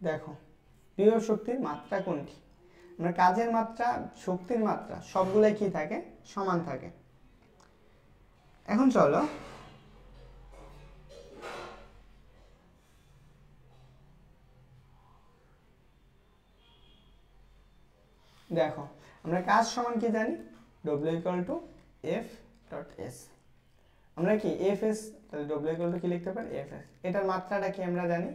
দেখো বিভব শক্তির মাত্রা কোনটি? আমরা কাজের মাত্রা, শক্তির মাত্রা সবগুলাই কি থাকে? সমান থাকে। এখন চলো দেখো আমরা কাজ সমান কি জানি? W=F.S। আমরা কি Fs, তাহলে W কি লিখতে পারি? Fs। এটার মাত্রাটা কি আমরা জানি?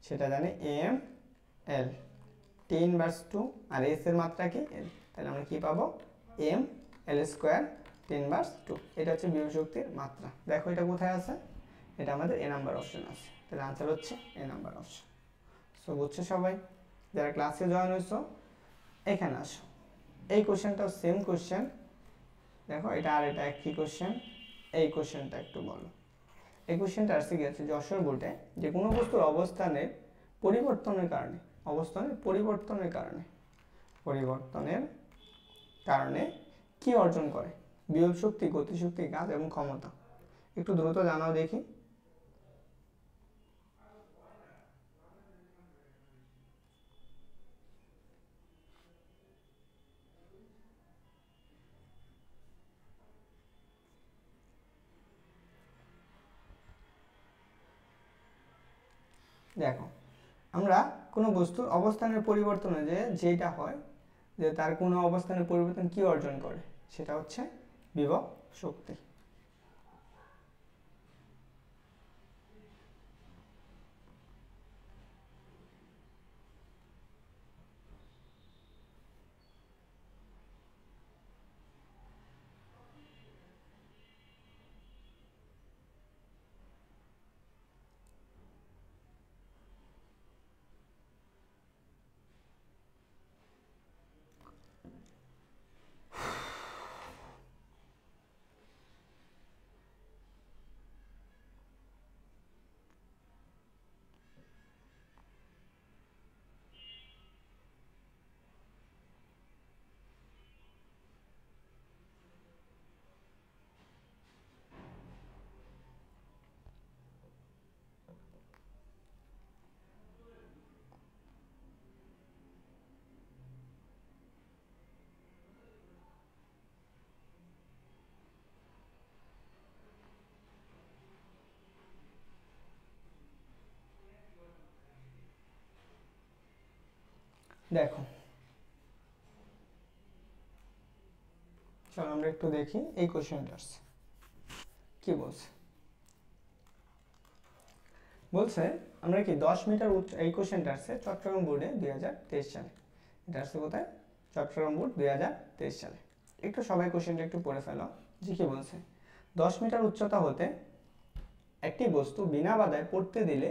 সেটা জানি ml, T−2, আর s এর মাত্রা কি? l। তাহলে আমরা কি পাবো? ml² T−2। এটা হচ্ছে বিভব শক্তির মাত্রা। দেখো এটা কোথায় আছে? এটা আমাদের এ নাম্বার অপশন আছে। তাহলে আনসার হচ্ছে এ নাম্বার অপশন। সো বুঝছো সবাই? যারা ক্লাসে জয়েন হয়েছো এখানে আসো। এই কোশ্চেনটাও সেম কোশ্চেন। দেখো এটা আর এটা একই কোশ্চেন। এই কোশ্চেনটা একটু বলো। এই কোশ্চেনটা আসছে কি আছে, যশোর বোর্ডে, যে কোনো বস্তুর অবস্থানের পরিবর্তনের কারণে কি অর্জন করে? বিভব শক্তি, গতিশক্তি, কাজ এবং ক্ষমতা। একটু দ্রুত জানাও দেখি। দেখো আমরা কোনো বস্তুর অবস্থানের পরিবর্তনে যেটা হয়, যে তার কোনো অবস্থানের পরিবর্তন কি অর্জন করে, সেটা হচ্ছে বিভব শক্তি। দেখো চলো আমরা একটু দেখি এই কোশ্চেনটা কি বলছে। আমরা কি 10 মিটার উচ্চ, এই কোশ্চেনটা আসছে চট্টগ্রাম বোর্ডে 2023 সালে। এটা আসছে কোথায়? চট্টগ্রাম বোর্ড 2023 সালে। একটু সবাই কোশ্চেনটা একটু পড়ে ফেলো যে কি বলছে। 10 মিটার উচ্চতা হতে একটি বস্তু বিনা বাধায় পড়তে দিলে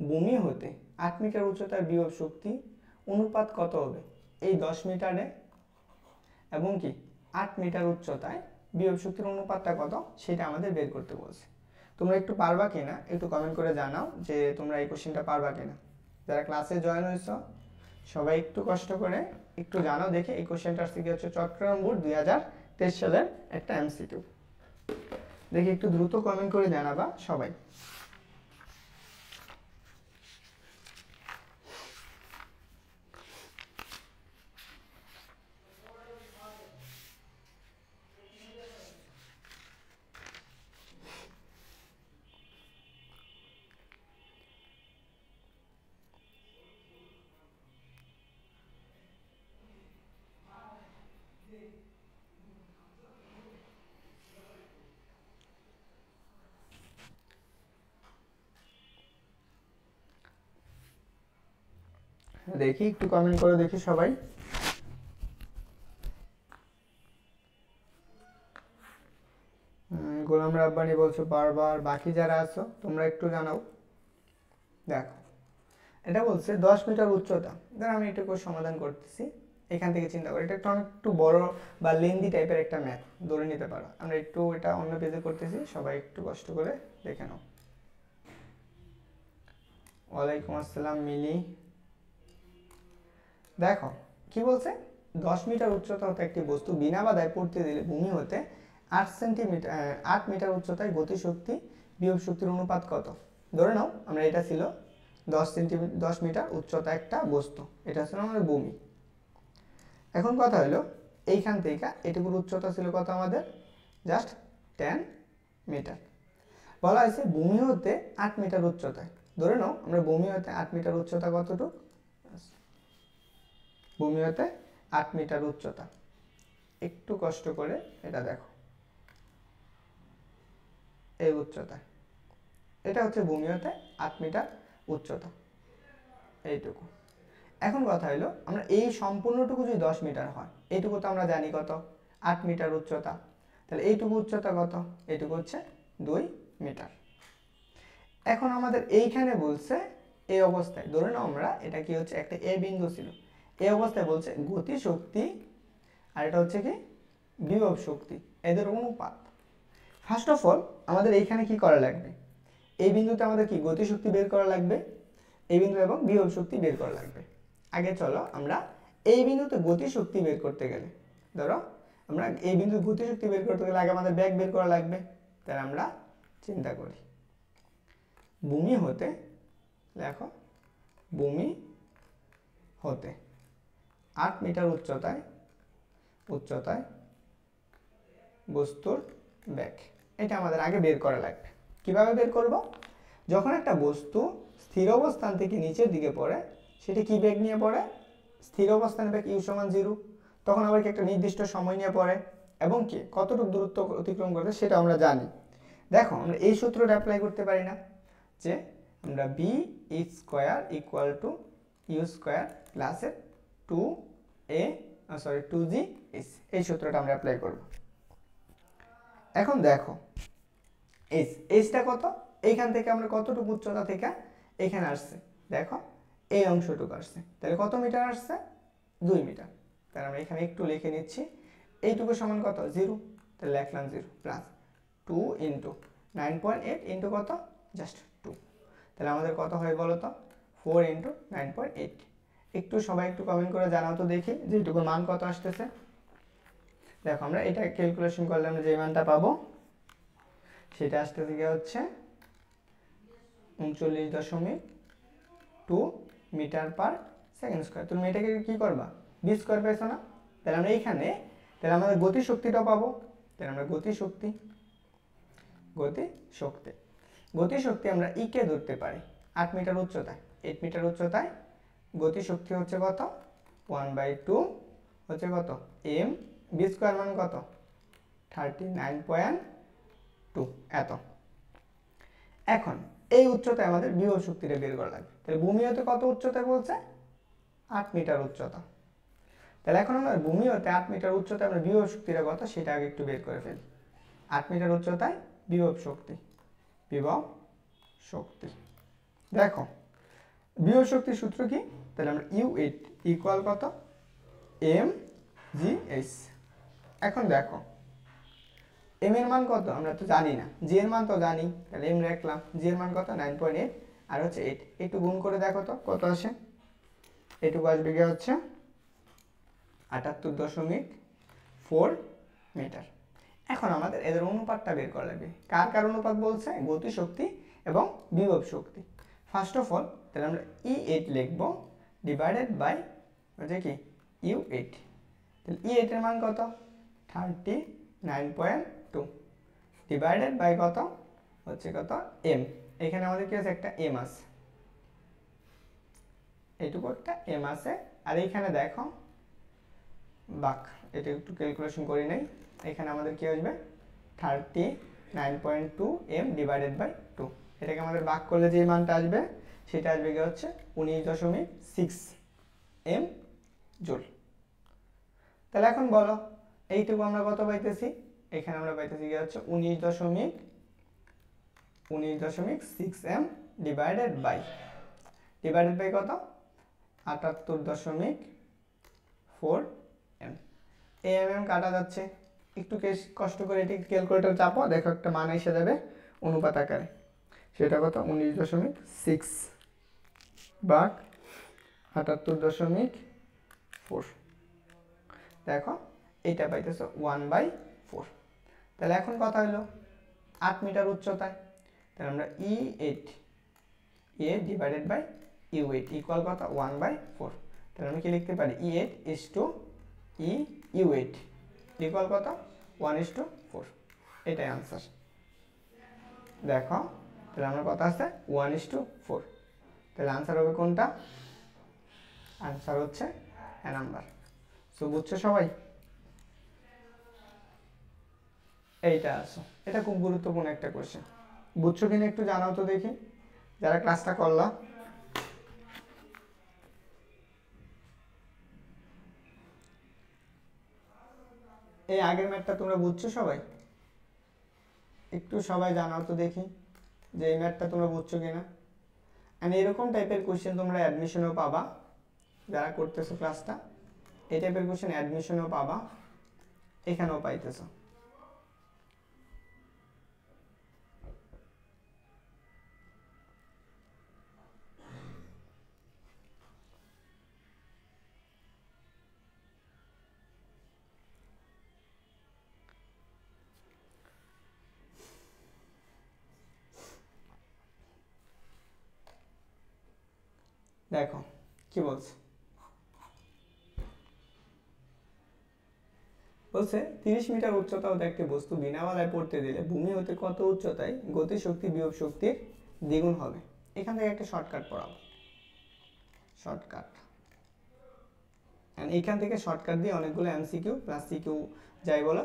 ভূমি হতে 8 মিটার উচ্চতার বিভব শক্তি অনুপাত কত হবে? এই 10 মিটারে এবং কি 8 মিটার উচ্চতায় বিভব শক্তির অনুপাতটা কত, সেটা আমাদের বের করতে বলছে। তোমরা একটু পারবা কিনা একটু কমেন্ট করে জানাও যে তোমরা এই কোশ্চেনটা পারবা কিনা। যারা ক্লাসে জয়েন হয়েছো সবাই একটু কষ্ট করে একটু জানাও দেখে। এই কোশ্চেনটা আসছে কি হচ্ছে চট্টগ্রাম বোর্ড 2023 সালের একটা এমসিকিউ। দেখি একটু দ্রুত কমেন্ট করে জানাবা সবাই। দেখি একটু কমেন্ট করে দেখি সবাই। গোলাম রাব্বানি বলছো বারবার, বাকি যারা আছো তোমরা একটু জানাও। দেখো এটা বলছে 10 মিটার উচ্চতা। ধর আমি এটাকে সমাধান করতেছি, এখান থেকে চিন্তা করি। এটা একটু বড় বা লেন্দি টাইপের একটা ম্যাথ ধরে নিতে পারো। আমরা একটু এটা অন্য পেজে করতেছি, সবাই একটু কষ্ট করে দেখে নাও। ওয়ালাইকুম আসসালাম মিলি। দেখো কি বলছে, 10 মিটার উচ্চতা হতে একটি বস্তু বিনা বাধায় পড়তে দিলে ভূমি হতে 8 মিটার উচ্চতায় গতিশক্তি বিভব শক্তির অনুপাত কত? ধরে নাও আমরা এটা ছিল 10 মিটার উচ্চতা একটা বস্তু, এটা হচ্ছে আমাদের ভূমি। এখন কথা হলো এইখান থেকে এটুকুর উচ্চতা ছিল কত আমাদের, জাস্ট 10 মিটার। বলা হয়েছে ভূমি হতে 8 মিটার উচ্চতায়। ধরে নাও আমরা ভূমি হতে 8 মিটার উচ্চতা কতটুকু, ভূমি হতে 8 মিটার উচ্চতা। একটু কষ্ট করে এটা দেখো, এই উচ্চতা, এটা হচ্ছে ভূমি হতে 8 মিটার উচ্চতা, এইটুকু। এখন কথা হলো আমরা এই সম্পূর্ণটুকু যদি 10 মিটার হয়, এইটুকু তো আমরা জানি কত, 8 মিটার উচ্চতা, তাহলে এইটুকু উচ্চতা কত, এইটুকু হচ্ছে 2 মিটার। এখন আমাদের এইখানে বলছে এই অবস্থায়, ধরে নাও আমরা এটা কি হচ্ছে একটা এ বিন্দু ছিল, এই অবস্থায় বলছে গতি শক্তি আর এটা হচ্ছে কি বিভব শক্তি, এদের অনুপাত। ফার্স্ট অফ অল আমাদের এইখানে কি করা লাগবে, এই বিন্দুতে আমাদের কি গতি শক্তি বের করা লাগবে, এই বিন্দু এবং বিভব শক্তি বের করা লাগবে। আগে চলো আমরা এই বিন্দুতে গতি শক্তি বের করতে গেলে, ধরো আমরা এই বিন্দুতে গতি শক্তি বের করতে গেলে আগে আমাদের বেগ বের করা লাগবে। তাহলে আমরা চিন্তা করি ভূমি হতে, দেখো ভূমি হতে 8 মিটার উচ্চতায় বস্তুর বেগ, এটা আমাদের আগে বের করা লাগবে। কিভাবে বের করব, যখন একটা বস্তু স্থির অবস্থান থেকে নিচের দিকে পড়ে সেটা কি বেগ নিয়ে পড়ে, স্থির অবস্থান বেগ u = 0, তখন আবার কি একটা নির্দিষ্ট সময় নিয়ে পড়ে এবং কি কতটুকু দূরত্ব অতিক্রম করতে সেটা আমরা জানি। দেখো আমরা এই সূত্রটা অ্যাপ্লাই করতে পারি না, যে আমরা b² = u² + 2g এই সূত্রটা আমরা অ্যাপ্লাই করব। এখন দেখো এইচটা কত, এইখান থেকে আমরা কতটুকু উচ্চতা থেকে এখানে আসছে, দেখো এই অংশটুকু আসছে, তাহলে কত মিটার আসছে, 2 মিটার। তাহলে আমরা এখানে একটু লিখে নিচ্ছি, এইটুকু সমান কত, 0, তাহলে লিখলাম 0 প্লাস 2 × 9.8 × কত, জাস্ট 2, তাহলে আমাদের কত হয় বলো তো, 4 × 9.8। একটু সবাই একটু কমেন্ট করে জানাও তো দেখি যে এইটুকুর মান কত আসতেছে। দেখো আমরা এটা ক্যালকুলেশন করলে আমরা যে মানটা পাবো সেটা আসতেছে কি হচ্ছে 39.2 মিটার/সেকেন্ড স্কয়ার। তুমি এটাকে কি করবা, b স্কয়ার পেয়েছো না, তাহলে আমরা এইখানে তাহলে আমাদের গতি শক্তিটা পাবো, তাহলে আমরা গতি শক্তি আমরা ই কে ধরতে পারি 8 মিটার উচ্চতায়, 8 মিটার উচ্চতায় গতি শক্তি হচ্ছে কত, 1/2 হচ্ছে কত m, b স্কয়ার মান কত 39.2 এত। এখন এই উচ্চতায় আমাদের বিভব শক্তিটা বের করা লাগবে, তাহলে ভূমি হতে কত উচ্চতায় বলছে, 8 মিটার উচ্চতা। তাহলে এখন আমরা ভূমি হতে 8 মিটার উচ্চতায় আমরা বিভব শক্তিটা কত সেটা আগে একটু বের করে ফেলি। 8 মিটার উচ্চতায় বিভব শক্তি, দেখো বিভব শক্তির সূত্র কি, তাহলে আমরা u8 ইকুয়াল কত mgh। এখন দেখো m এর মান কত আমরা তো জানি না, g এর মান তো জানি, তাহলে m রাখলাম, g এর মান কত 9.8 আর হচ্ছে 8, একটু গুণ করে দেখো তো কত আসে, এটুকু আসবে কি হচ্ছে 78.4 মিটার। এখন আমাদের এদের অনুপাতটা বের করা লাগবে, কার অনুপাত বলছে, গতি শক্তি এবং বিভব শক্তি। ফার্স্ট অফ অল তাহলে আমরা E8 লিখব ডিভাইডেড বাই হচ্ছে কি U8, তাহলে E8 এর মান কত 39.2 ডিভাইডেড বাই কত হচ্ছে কত m, এখানে আমাদের কি আছে একটা m আছে, এইটুকু একটা m আছে, আর এইখানে দেখো বাক এটা একটু ক্যালকুলেশন করি নাই, এখানে আমাদের কি আসবে 39.2 m ডিভাইডেড বাই 2, এটাকে আমাদের ভাগ করলে যে মানটা আসবে সেটা আসবে কি হচ্ছে 19.6 m জুল। তাহলে এখন বলো এইটুকু আমরা কত পাইতেছি, এখানে আমরা পাইতেছি কি হচ্ছে 19.6 m ডিভাইডেড বাই কত 78.4 m, এই mm কাটা যাচ্ছে, একটু কষ্ট করে এটি ক্যালকুলেটর চাপো, দেখো একটা মান এসে যাবে অনুপাত আকারে, সেটা কত 19.6 ভাগ 78.4, দেখো এইটা পাইতেছো 1/4। তাহলে এখন কথা হলো 8 মিটার উচ্চতায়, তাহলে আমরা E8 E8 divided by U8 equal কত 1/4। তাহলে আমি কি লিখতে পারি E8 is two U8 equal কত 1:4। এটাই আনসার। দেখো তাহলে আমার কথা আছে 1:4। তাহলে আনসার হবে কোনটা? আনসার হচ্ছে এ নাম্বার। সো বুঝছো সবাই? এইটা আছে, এটা খুব গুরুত্বপূর্ণ একটা কোশ্চেন। বুঝছো কিনা একটু জানাও তো দেখি যারা ক্লাসটা করলা। এই আগের ম্যাথটা তোমরা বুঝছো সবাই? একটু সবাই জানাও তো দেখি যে এই ম্যাথটা তোমরা বুঝছো কিনা। এন্ড এরকম টাইপের কোশ্চেন তোমরা অ্যাডমিশনেও পাবা, যারা করতেছো ক্লাসটা এই টাইপের কোশ্চেন অ্যাডমিশনেও পাবা, এখানেও পাইতেছো। দেখো কি বলছে, বলছে 30 মিটার উচ্চতা হতে একটি বস্তু বিনা বাধায় পড়তে দিলে ভূমি হতে কত উচ্চতায় গতিশক্তি বিভব শক্তির দ্বিগুণ হবে। এখান থেকে একটা শর্টকাট পড়াবো, শর্টকাট। এইখান থেকে শর্টকাট দিয়ে অনেকগুলো এমসিকিউ প্লাস সিকিউ যাই বলো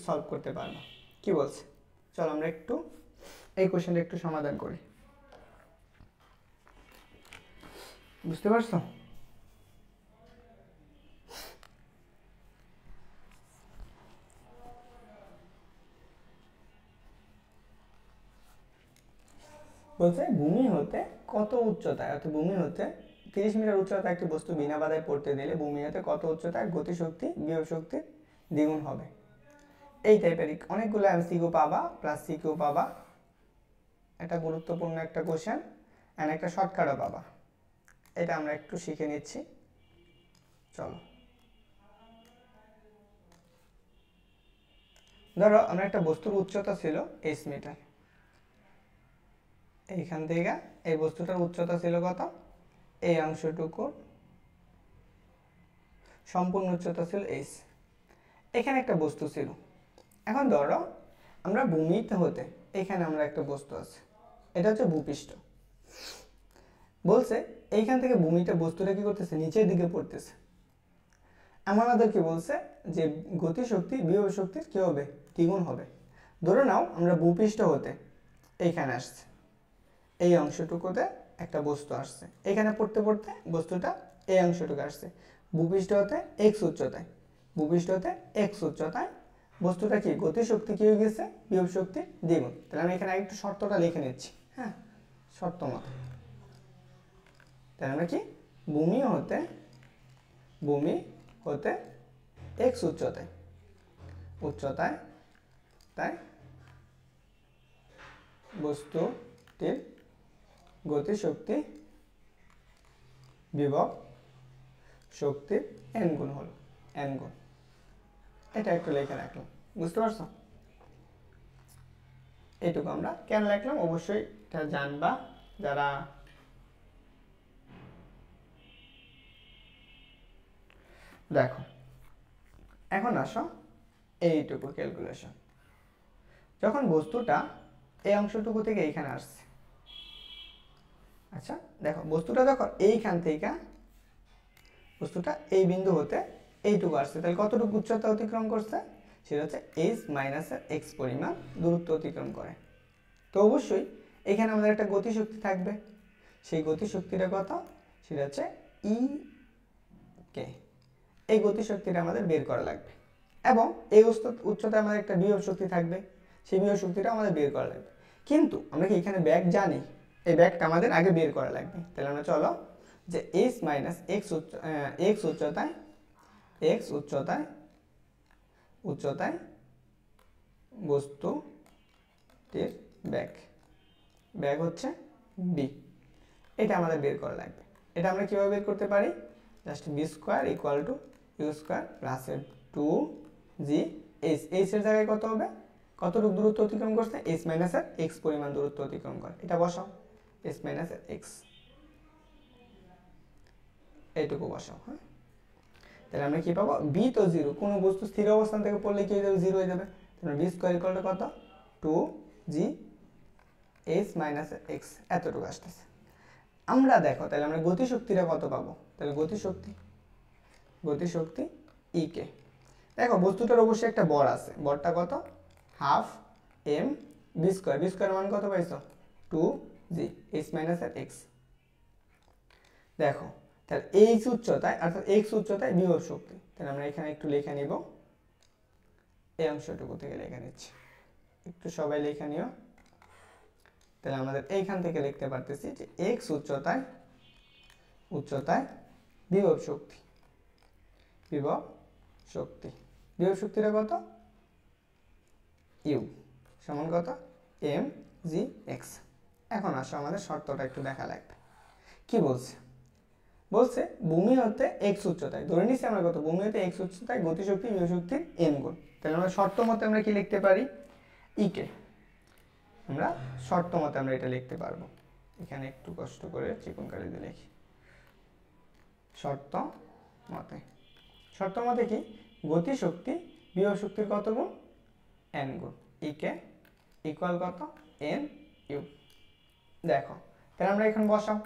সলভ করতে পারবা। কি বলছে চলো আমরা একটু এই কোশ্চেনটা একটু সমাধান করি। বুঝতে পারছো? বলছে ভূমি হতে কত উচ্চতায়, অর্থাৎ ভূমি হতে 30 মিটার উচ্চতায় একটি বস্তু বিনা বাধায় পড়তে দিলে ভূমি হতে কত উচ্চতায় গতিশক্তি বিভব শক্তির দ্বিগুণ হবে। এই টাইপের অনেকগুলো এমসিকিউ পাবা প্লাস সিকিউ পাবা। এটা গুরুত্বপূর্ণ একটা কোশ্চেন এন্ড একটা শর্টকাটও পাবা। এটা আমরা একটু শিখে নিচ্ছি। চলো ধরো আমরা একটা বস্তুর উচ্চতা ছিল h মিটার, এইখান থেকে এই বস্তুটার উচ্চতা ছিল কত, এই অংশটুকুর সম্পূর্ণ উচ্চতা ছিল h। এখানে একটা বস্তু ছিল। এখন ধরো আমরা ভূমিতে হতে এখানে আমরা একটা বস্তু আছে, এটা হচ্ছে ভূপৃষ্ঠ। বলছে এইখান থেকে ভূমিটা বস্তুটা কি করতেছে নিচের দিকে পড়তেছে। আমাদের কি বলছে যে গতিশক্তি বিভব শক্তির কি হবে দ্বিগুণ হবে। ধরে নাও আমরা ভূপৃষ্ঠ হতে এইখানে আসছে, এই অংশটুকুতে একটা বস্তু আসছে, এখানে পড়তে পড়তে বস্তুটা এই অংশটুকু আসছে। ভূপৃষ্ঠ হতে এক্স উচ্চতায়, ভূপৃষ্ঠ হতে এক্স উচ্চতায় বস্তুটা কি গতিশক্তি কি হয়ে গেছে বিভব শক্তির দ্বিগুণ। তাহলে আমি এখানে একটু শর্তটা লিখে নিচ্ছি, হ্যাঁ শর্ত মতো। তাহলে আমরা কি ভূমি হতে এক্স উচ্চতায় তাই বস্তুটির গতিশক্তি বিভব শক্তির n গুণ হলো, n গুণ। এটা একটু লিখে রাখলাম, বুঝতে পারছো? এইটুকু আমরা কেন লিখলাম অবশ্যই এটা জানবা যারা। দেখো এখন আসো এইটুকু ক্যালকুলেশন। যখন বস্তুটা এই অংশটুকু থেকে এইখানে আসছে, আচ্ছা দেখো বস্তুটা যখন এইখান থেকে বস্তুটা এই বিন্দু হতে এইটুকু আসছে, তাহলে কতটুকু উচ্চতা অতিক্রম করছে, সেটা হচ্ছে h - x পরিমাণ দূরত্ব অতিক্রম করে। তো অবশ্যই এখানে আমাদের একটা গতিশক্তি থাকবে, সেই গতিশক্তিটা কত, সেটা হচ্ছে e কে। এই গতিশক্তিটা আমাদের বের করা লাগবে এবং এই উচ্চতায় আমাদের একটা বিভব শক্তি থাকবে, সেই বিভব শক্তিটা আমাদের বের করা লাগবে। কিন্তু আমরা কি এখানে ব্যাগ জানি, এই ব্যাগটা আমাদের আগে বের করা লাগবে। তাহলে আমরা চলো যে h - x উচ্চতায় বস্তুটির ব্যাগ হচ্ছে b, এটা আমাদের বের করা লাগবে। এটা আমরা কিভাবে বের করতে পারি, just b² = u² + 2g h। h এর জায়গায় কত হবে, কতটুকু দূরত্ব অতিক্রম করছে, h - x পরিমাণ দূরত্ব অতিক্রম করে, এটা বসাও। এস মাইনাস এক্স, এইটুকু বসাও। হ্যাঁ, তাহলে আমরা কি পাবো, বি তো জিরো, কোনো বস্তু স্থির অবস্থান থেকে পড়লে কি হয়ে যাবে, জিরো হয়ে যাবে। তাহলে বি স্কোয়ার ইকুয়াল টু কত, 2g এস মাইনাস এক্স, এতটুকু আসতেছে। আমরা দেখো তাহলে আমরা গতিশক্তিটা কত পাবো, তাহলে গতিশক্তি ই কে, দেখো বস্তুটার অবশ্যই একটা বর আছে, বরটা কত, half m v square, v square মান কত পাইছো, 2g এস মাইনাস এক্স। দেখো তাহলে এইচ উচ্চতায় অর্থাৎ এক্স উচ্চতায় বিভব শক্তি, তাহলে আমরা এখানে একটু লিখে নিব, এই অংশটুকু থেকে লিখে নিচ্ছি, একটু সবাই লিখে নিও। তাহলে আমাদের এইখান থেকে লিখতে পারতেছি যে এক্স উচ্চতায় বিভব শক্তিটা কত, ইউ সমান কত, এম জি এক্স। এখন আসো আমাদের শর্তটা একটু দেখা লাগবে, কি বলছে, ভূমি হতে এক্স উচ্চতায়, ধরে নিচ্ছি আমরা কত, ভূমি হতে এক্স উচ্চতায় গতিশক্তি বিভব শক্তির এন গুণ। তাহলে আমরা শর্ত মতে আমরা কি লিখতে পারি, ইকে আমরা শর্ত মতে আমরা এটা লিখতে পারবো। এখানে একটু কষ্ট করে চিকন কালি দিয়ে লিখি, শর্ত মতে কি, গতিশক্তি বিভব শক্তির কত গুণ, এন গুণ, ইকে ইকুয়াল কত, এন ইউ। দেখো তাহলে আমরা এখন বসাও,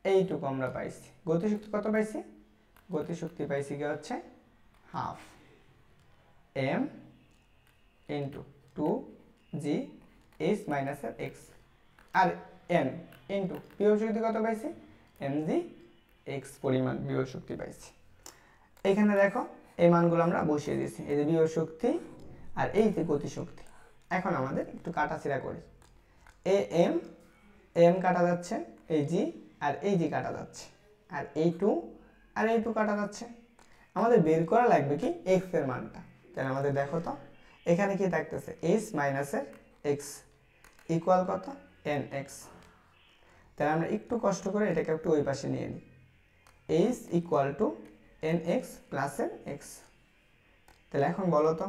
এইটুকু আমরা পাইছি, গতিশক্তি কত পাইছি, গতিশক্তি পাইছি কি হচ্ছে half M into 2g H minus X, আর এন ইন্টু বিভব শক্তি কত পাইছি, mg এক্স পরিমাণ বিভব শক্তি পাইছি। এখানে দেখো এই মানগুলো আমরা বসিয়ে দিয়েছি, এই যে বিভব শক্তি আর এই যে গতিশক্তি। এখন আমাদের একটু কাটাছিড়া করি, এম কাটা যাচ্ছে, এই জি আর এই জি কাটা যাচ্ছে, আর এই টু আর এই টু কাটা যাচ্ছে। আমাদের বের করা লাগবে কি, এক্স এর মানটা। তাহলে আমাদের দেখো তো এখানে কি থাকতেছে, এইচ মাইনাসের এক্স ইকুয়াল কত, এন এক্স। তাহলে আমরা একটু কষ্ট করে এটাকে একটু ওই পাশে নিয়ে নিই, H equal to N x plus N x. তাহলে এখন বলো তো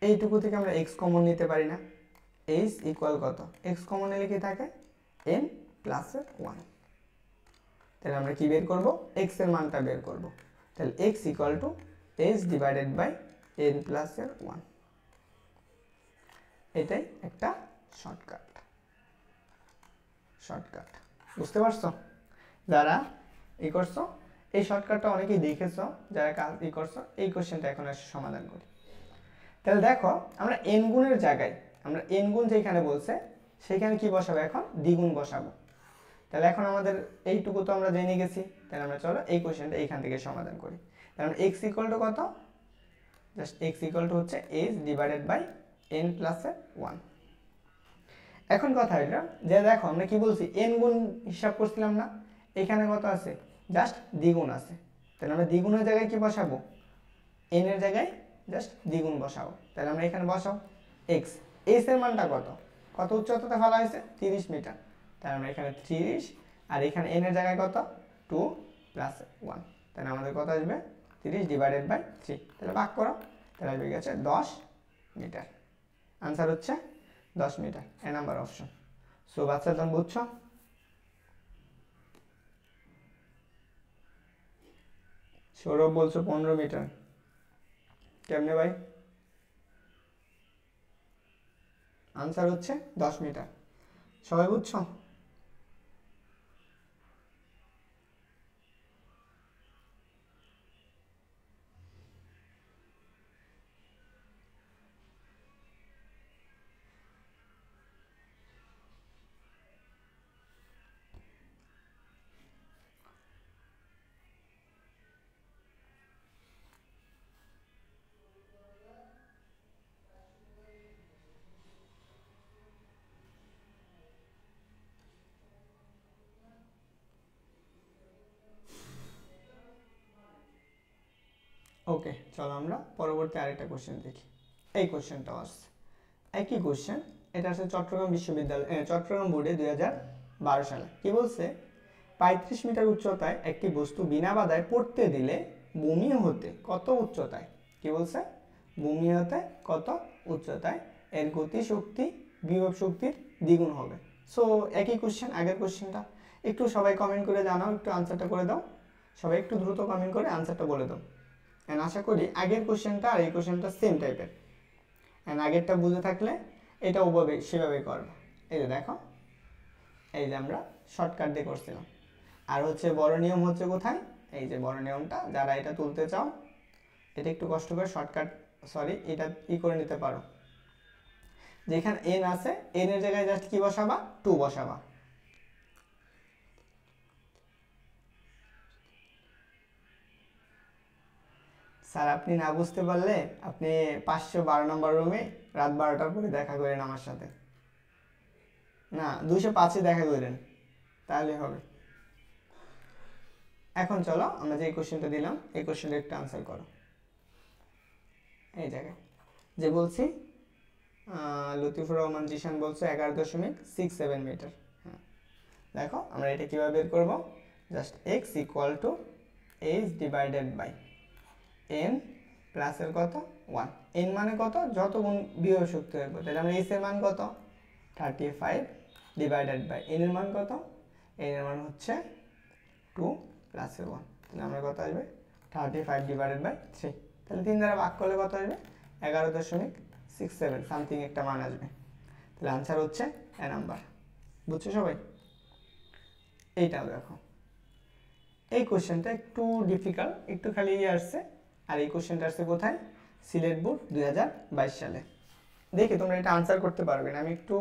এইটুকু থেকে আমরা এক্স কমন নিতে পারি না, এইচ ইকুয়াল কত, এক্স কমন নিলে কি থাকে, এন প্লাস ওয়ান। তাহলে আমরা কি বের করব, এক্স এর মানটা বের করব। তাহলে x equal to h divided by n plus one, এটাই একটা শর্টকাট। বুঝতে পারছো, যারা ই করছো এই শর্টকাটটা অনেকেই দেখেছো, যারা কাজ ই করছো, এই কোশ্চেনটা এখন আসলে সমাধান করি। তাহলে দেখো আমরা এন গুণের জায়গায়, আমরা এন গুণ যেখানে বলছে সেখানে কি বসাবো, এখন দ্বিগুণ বসাবো। তাহলে এখন আমাদের এইটুকু তো আমরা জেনে গেছি, তাহলে আমরা চলো এই কোশ্চেনটা এইখান থেকে সমাধান করি। তাহলে এক্স ইকুয়াল টু কত, জাস্ট এক্স ইকুয়াল টু হচ্ছে h divided by n plus one. এখন কথা এটা যে দেখো আমরা কি বলছি, এন গুণ হিসাব করছিলাম না, এখানে কত আছে, জাস্ট দ্বিগুণ আছে। তাহলে আমরা দ্বিগুণের জায়গায় কি বসাবো, এন এর জায়গায় জাস্ট দ্বিগুণ বসাবো। তাহলে আমরা এখানে বসাও এক্স, এইচ এর মানটা কত উচ্চতাতে ফেলা হয়েছে, 30 মিটার। তাহলে আমরা এখানে 30, আর এখানে এন এর জায়গায় কত, 2 প্লাস 1। তাহলে আমাদের কত আসবে, 30 ডিভাইডেড বাই 3। তাহলে ভাগ করো, তাহলে আসবে গেছে 10 মিটার। আনসার হচ্ছে 10 মিটার, এ নাম্বার অপশন। সো বাচ্চা তুমি বুঝছো, সৌরভ বলছো 15 মিটার, কেমনে ভাই, আনসার হচ্ছে 10 মিটার। সবাই বুঝছো, ওকে চলো আমরা পরবর্তী আরেকটা কোশ্চেন দেখি। এই কোশ্চেনটাও আসছে একই কোশ্চেন, এটা আছে চট্টগ্রাম বিশ্ববিদ্যালয় চট্টগ্রাম বোর্ডে 2012 সালে। কি বলছে, 35 মিটার উচ্চতায় একটি বস্তু বিনা বাধায় পড়তে দিলে ভূমি হতে কত উচ্চতায়, কি বলছে, ভূমি হতে কত উচ্চতায় এর গতি শক্তি বিভব শক্তির দ্বিগুণ হবে। সো একই কোশ্চেন, আগের কোশ্চেনটা। একটু সবাই কমেন্ট করে জানাও, একটু আনসারটা করে দাও, সবাই একটু দ্রুত কমেন্ট করে আনসারটা বলে দাও। অ্যান্ড আশা করি আগের কোশ্চেনটা আর এই কোশ্চেনটা সেম টাইপের, অ্যান্ড আগেরটা বুঝে থাকলে এটা ওভাবে সেভাবেই করবে। এই যে দেখো, এই যে আমরা শর্টকাট দিয়ে করছিলাম। আর হচ্ছে বড় নিয়ম হচ্ছে কোথায়, এই যে বড় নিয়মটা, যারা এটা তুলতে চাও এটা একটু কষ্ট করে শর্টকাট, সরি এটা করে নিতে পারো। যেখানে এন আছে, এন এর জায়গায় জাস্ট কি বসাবা, 2 বসাবা। স্যার আপনি না বুঝতে পারলে আপনি 512 নম্বর রুমে রাত 12টার পরে দেখা করেন আমার সাথে, না 205-এ দেখা করেন, তাহলে হবে। এখন চলো আমরা যে কোশ্চেনটা দিলাম এই কোশ্চেনটা একটু আনসার করো। এই জায়গায় যে বলছি লতিফুর রহমান জিশান বলছে 11.67 মিটার। হ্যাঁ, দেখো আমরা এটা কীভাবে বের করবো, just x equal to h divided by n প্লাসের কত 1, n মানে কত, যত গুণ বিভব শক্তি হবে, তাহলে আমরা h এর মান কত 35 ডিভাইডেড বাই n এর মান কত, n এর মান হচ্ছে 2 প্লাসের 1, তাহলে আমরা কত আসবে 35 ডিভাইডেড বাই 3, তাহলে 3 দ্বারা ভাগ করলে কত আসবে 11.67 সামথিং একটা মান আসবে। তাহলে আনসার হচ্ছে এ নাম্বার। বুঝছো সবাই? এইটাও দেখো, এই কোশ্চেনটা একটু ডিফিকাল্ট, একটু খালি আসছে, আর এই কোশ্চেনটা আসছে কোথায়, সিলেট বোর্ড 2022 সালে। দেখি তোমরা এটা আনসার করতে পারবে না, আমি একটু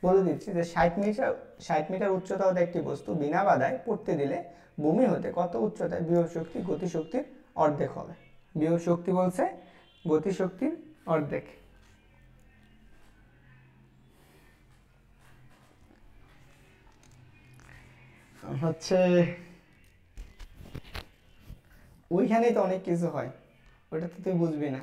বলে দিচ্ছি যে 60 মিটার উচ্চতা হতে একটি বস্তু বিনা বাধায় পড়তে দিলে ভূমি হতে কত উচ্চতায় বিভব শক্তি গতিশক্তির অর্ধেক হবে। বিভব শক্তি বলছে গতিশক্তির অর্ধেক। হচ্ছে ওইখানেই তো অনেক কিছু হয়, ওটা তো তুই বুঝবি না।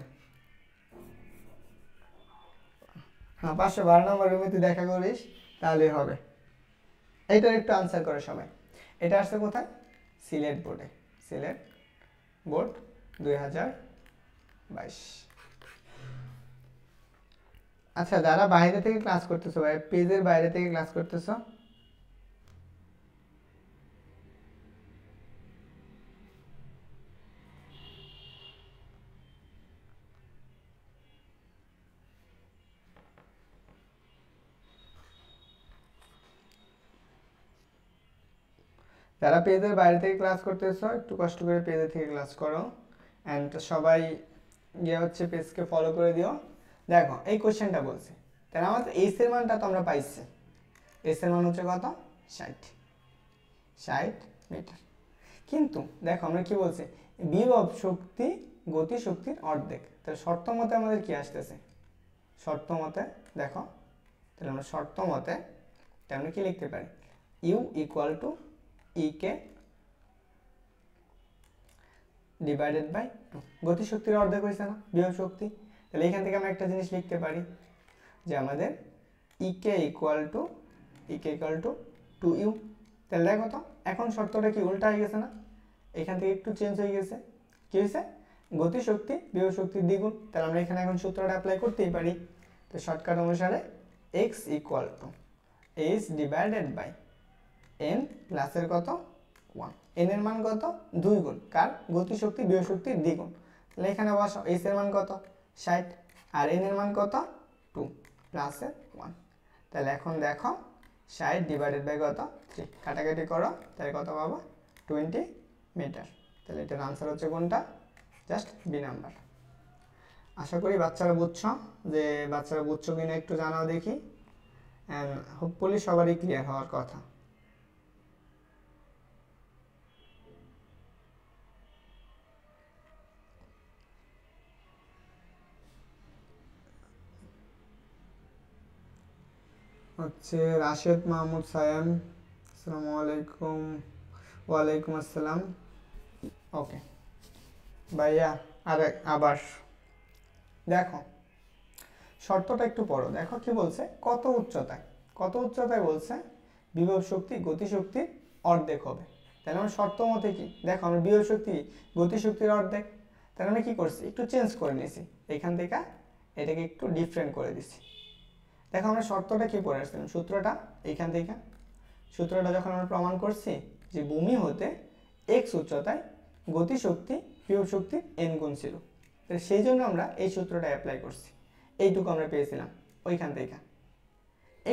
হ্যাঁ 512 নম্বর রুমে তুই দেখা করিস তাহলে হবে। এইটার একটু আনসার করে সবাই। এটা আসছে কোথায়, সিলেট বোর্ডে, সিলেট বোর্ড 2022। আচ্ছা যারা বাইরে থেকে ক্লাস করতেছো ভাই, পেজের বাইরে থেকে ক্লাস করতেছো, যারা পেজের বাইরে থেকে ক্লাস করতেছো একটু কষ্ট করে পেজে থেকে ক্লাস করো, অ্যান্ড সবাই গিয়ে হচ্ছে পেজকে ফলো করে দিও। দেখো এই কোশ্চেনটা বলছে, তাহলে আমাদের এস এর মানটা তো আমরা পাইছি, এস এর মান হচ্ছে কত 60 মিটার। কিন্তু দেখো আমরা কি বলছি, বিভব শক্তি গতি শক্তির অর্ধেক, তাহলে শর্ত মতে আমাদের কি আসতেছে, শর্ত মতে দেখো, তাহলে আমরা শর্ত মতে আমরা কি লিখতে পারি, U equal to E K divided by 2, গতি শক্তির অর্ধেক হয়েছে না বিভব শক্তি, তাহলে এখান থেকে আমরা একটা জিনিস লিখতে পারি যে আমাদের ই কে ইকুয়াল টু 2u। তাহলে দেখো তো এখন শর্তটা কি উল্টা হয়ে গেছে না, এখান থেকে একটু চেঞ্জ হয়ে গেছে, কি হয়েছে গতি শক্তি বিভব শক্তির দ্বিগুণ, তাহলে আমরা এখানে এখন সূত্রটা অ্যাপ্লাই করতেই পারি। তো শর্টকাট অনুসারে x equal to h divided by n প্লাসের কত 1, n এর মান কত 2 গুণ কার গতি শক্তি বিভব শক্তির দ্বিগুণ, তাহলে এখানে বসাও h এর মান কত 60 আর n এর মান কত 2 প্লাসের 1, তাহলে এখন দেখো 60 ডিভাইডেড বাই কত 3, কাটাকাটি করো তাহলে কত পাবো 20 মিটার। তাহলে এটার আনসার হচ্ছে কোনটা, জাস্ট বি নাম্বার। আশা করি বাচ্চারা বুঝছো, যে বাচ্চারা বুঝছো কিনা একটু জানাও দেখি, অ্যান্ড হোপফুলি সবারই ক্লিয়ার হওয়ার কথা। হচ্ছে রাশেদ মাহমুদ সায়াম, আসসালামু আলাইকুম। ওয়ালাইকুম আসসালাম। ওকে ভাইয়া, আবার দেখো শর্তটা একটু পড়ো, দেখো কি বলছে, কত উচ্চতায় বলছে বিভব শক্তি গতিশক্তির অর্ধেক হবে, তাহলে আমরা শর্ত মতে কি দেখো, আমরা বিভব শক্তি গতিশক্তির অর্ধেক, তাহলে আমরা কি করছি একটু চেঞ্জ করে নিয়েছি, এখান থেকে এটাকে একটু ডিফারেন্ট করে দিছি, দেখো আমরা শর্তটা কি পড়ে আসছিলাম, সূত্রটা এইখান থেকে, সূত্রটা যখন আমরা প্রমাণ করছি যে ভূমি হতে এক্স উচ্চতায় গতিশক্তি বিভব শক্তির এন গুণ ছিল, সেই জন্য আমরা এই সূত্রটা অ্যাপ্লাই করছি, এইটুকু আমরা পেয়েছিলাম ওইখান থেকে।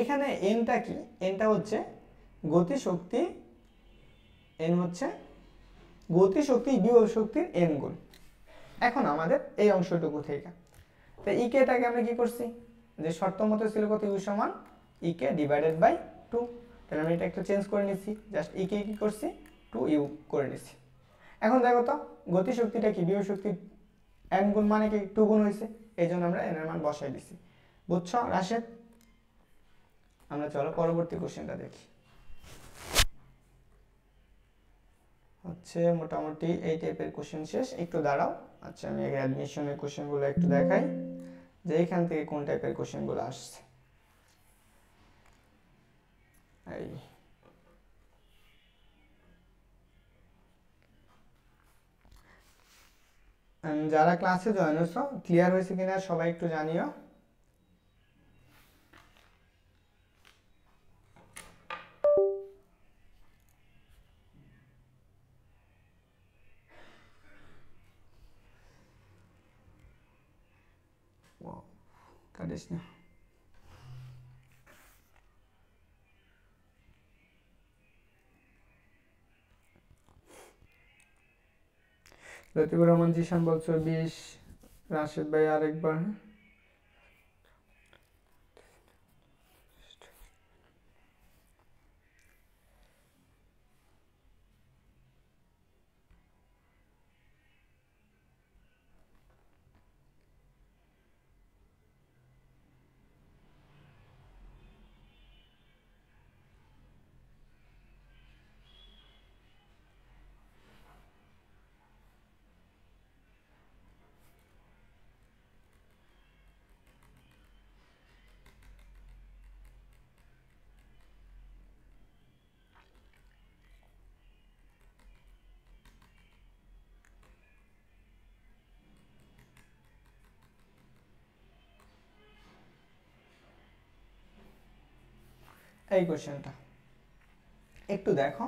এখানে এনটা কি, এনটা হচ্ছে গতিশক্তি, এন হচ্ছে গতিশক্তি বিভব শক্তির এন গুণ। এখন আমাদের এই অংশটুকু থেকে তো ইকেটাকে আমরা কি করছি, যে শর্ত মতো ছিল কত, ইউ সমান ইকে ডিভাইডেড বাই 2, তাহলে আমি এটা একটু চেঞ্জ করে নিচ্ছি, জাস্ট ইকে কি করছি 2 ইউ করে নিচ্ছি। এখন দেখো তো গতিশক্তিটা কি বিভব শক্তির এন গুণ মানে কি 2 গুণ হয়েছে, এই জন্য আমরা এন এর মান বসাই দিছি। বুঝছো রাশেদ? আমরা চলো পরবর্তী কোশ্চেনটা দেখি। হচ্ছে মোটামুটি এই টাইপের কোশ্চেন শেষ, একটু দাঁড়াও। আচ্ছা আমি আগে অ্যাডমিশনের কোশ্চেনগুলো একটু দেখাই যে এখান থেকে কোন টাইপের কোশ্চেনগুলো আসছে। এই যারা ক্লাসে জয়েন হয়েছো ক্লিয়ার হয়েছে কিনা সবাই একটু জানিও। কাটিস না। লতিফুর রহমান জিশান বলছো 20, রাশেদ ভাই আরেকবার। এই কোশ্চেনটা একটু দেখো,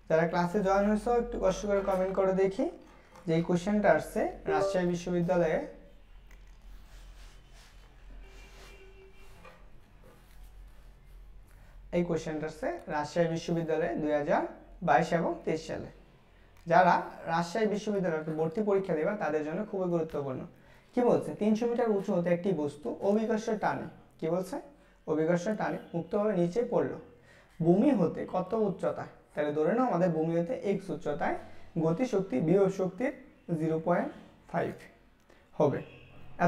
যারা ক্লাসে জয়েন হয়েছো একটু কষ্ট করে কমেন্ট করে দেখি যে এই কোশ্চেনটা আসছে রাজশাহী বিশ্ববিদ্যালয়ে, এই কোশ্চেনটা আসছে রাজশাহী বিশ্ববিদ্যালয়ে 2022 এবং 23 সালে। যারা রাজশাহী বিশ্ববিদ্যালয়ে ভর্তি পরীক্ষা দেবা তাদের জন্য খুবই গুরুত্বপূর্ণ। কি বলছে, 300 মিটার উঁচু হতে একটি বস্তু অভিকর্ষের টানে, কি বলছে, অভিকর্ষের টানে মুক্তভাবে নিচে পড়লো, ভূমি হতে কত উচ্চতায়, তাহলে ধরে নাও আমাদের ভূমি হতে x উচ্চতায় গতিশক্তি বিভব শক্তির 0.5 হবে,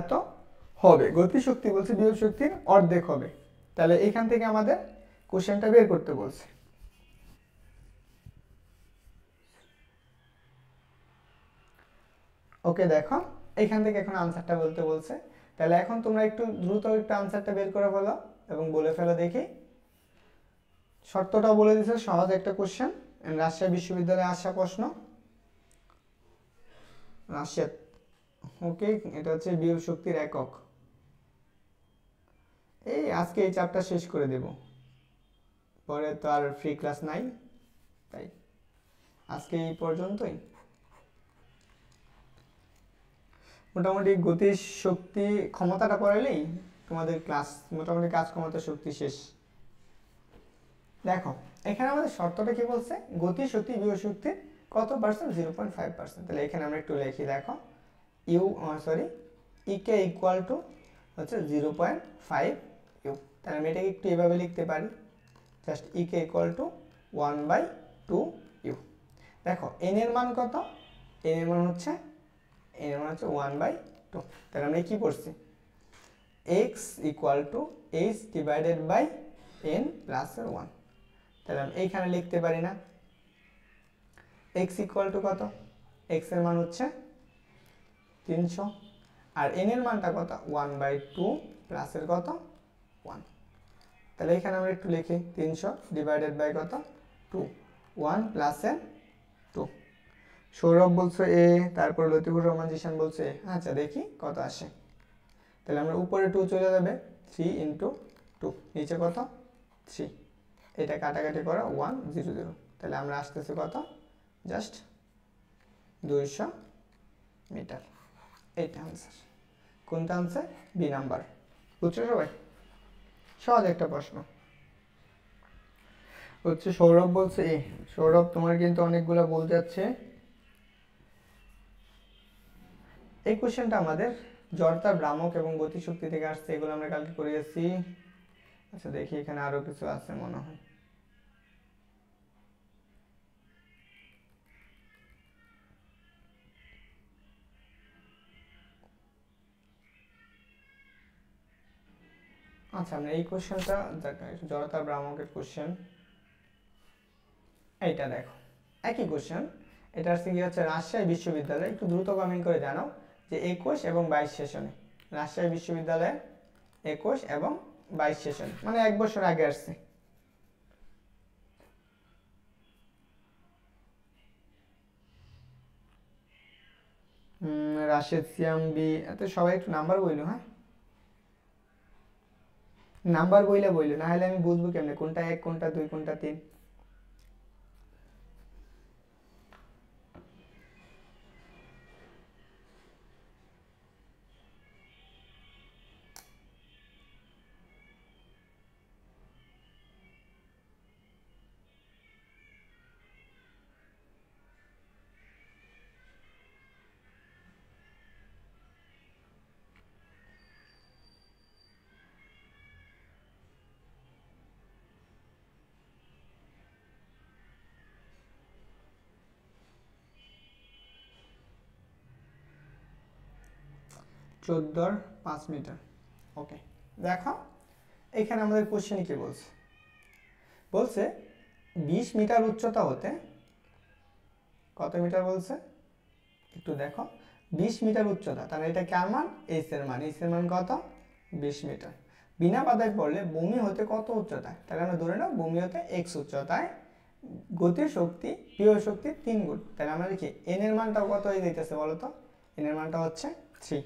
এত হবে গতিশক্তি বলছে বিভব শক্তির অর্ধেক হবে, তাহলে এখান থেকে আমাদের কোশ্চেনটা বের করতে বলছে। ওকে দেখো এখান থেকে এখন আনসারটা বলতে বলছে, তাহলে এখন তোমরা একটু দ্রুত একটু আনসারটা বের করে ফেলো এবং বলে ফেলো দেখি। শর্তটাও বলে দিয়েছে, সহজ একটা কোশ্চেন, রাজশাহী বিশ্ববিদ্যালয়ে আসা প্রশ্ন, রাশিয়া। ওকে এটা হচ্ছে বিভব শক্তির একক। এই আজকে এই চ্যাপ্টার শেষ করে দেব, পরে তো আর ফ্রি ক্লাস নাই, তাই আজকে এই পর্যন্তই। মোটামুটি গতি শক্তি ক্ষমতাটা পড়ালেই তোমাদের ক্লাস মোটামুটি কাজ ক্ষমতা শক্তি শেষ। দেখো এখানে আমাদের শর্তটা কি বলছে, গতি শক্তি বিভব শক্তির কত পার্সেন্ট, 0.5%। তাহলে এখানে আমরা একটু লিখি, দেখো ইকে ইকুয়াল টু হচ্ছে 0.5 ইউ, তাহলে আমি এটাকে একটু এভাবে লিখতে পারি, just E K equal to 1/2 you. দেখো এন এর মান কত, এন এর মান হচ্ছে 1/2, তাহলে আমরা কি পড়ছি, x equal to h divided by n plus 1, তাহলে আমি এইখানে লিখতে পারি না, x ইকুয়াল টু কত, x এর মান হচ্ছে 300 আর n এর মানটা কত 1/2 প্লাস এর কত 1, তাহলে এখানে আমরা একটু লিখি 300 ডিভাইডেড বাই কত 2, 1 প্লাস n 2। সৌরভ বলছো এ, তারপর লতিফুর রহমান জিশান বলছে, আচ্ছা দেখি কত আসে, তাহলে আমরা উপরে 2 চলে যাবে, 3 ইন্টু 2, নিচে কত 3, এটা কাটাকাটি করো 1 0 0, তাহলে আমরা আসতেছি কত জাস্ট 200 মিটার। এইটা আনসার। কোনটা আনসার? B number. বুঝছো সবাই? সহজ একটা প্রশ্ন হচ্ছে। সৌরভ বলছে এ। সৌরভ তোমার কিন্তু অনেকগুলো বল যাচ্ছে। এই কোশ্চেনটা আমাদের জড়তার ভ্রামক এবং গতিশক্তি থেকে আসছে, এগুলো আমরা কালকে করিয়েছি। আচ্ছা দেখি এখানে আরো কিছু আছে মনে হয়। আচ্ছা আমরা এই কোশ্চেনটা জড়তার ভ্রামকের কোশ্চেন, এইটা দেখো একই কোশ্চেন। এটা হচ্ছে কি হচ্ছে রাজশাহী বিশ্ববিদ্যালয়, একটু দ্রুত কমেন্ট করে জানাও যে 21 এবং 22 সেশনে, রাজশাহী বিশ্ববিদ্যালয়ে 21 এবং 22 সেশন, মানে 1 বছর আগে আসছে। রাশেদ সিয়াম বি, এত সবাই একটু নাম্বার বইলো, হ্যাঁ নাম্বার বইলে বইলো, না হলে আমি বুঝবো কেমনে কোনটা 1 কোনটা 2 কোনটা 3। চোদ্দোর 5 মিটার। ওকে দেখো এখানে আমাদের কোশ্চেন কি বলছে, বলছে 20 মিটার উচ্চতা হতে কত মিটার বলছে একটু দেখো, 20 মিটার উচ্চতা, তাহলে এটা কার মান? এইচ এর মান। এইচ এর মান কত? 20 মিটার। বিনা বাধায় পড়লে ভূমি হতে কত উচ্চতায়, তাহলে আমরা ধরে নাও ভূমি হতে x উচ্চতায় গতির শক্তি প্রিয় শক্তির 3 গুণ, তাহলে আমরা লিখি n এর মানটা কত হয়ে যাইতেছে বলো তো? n এর মানটা হচ্ছে 3।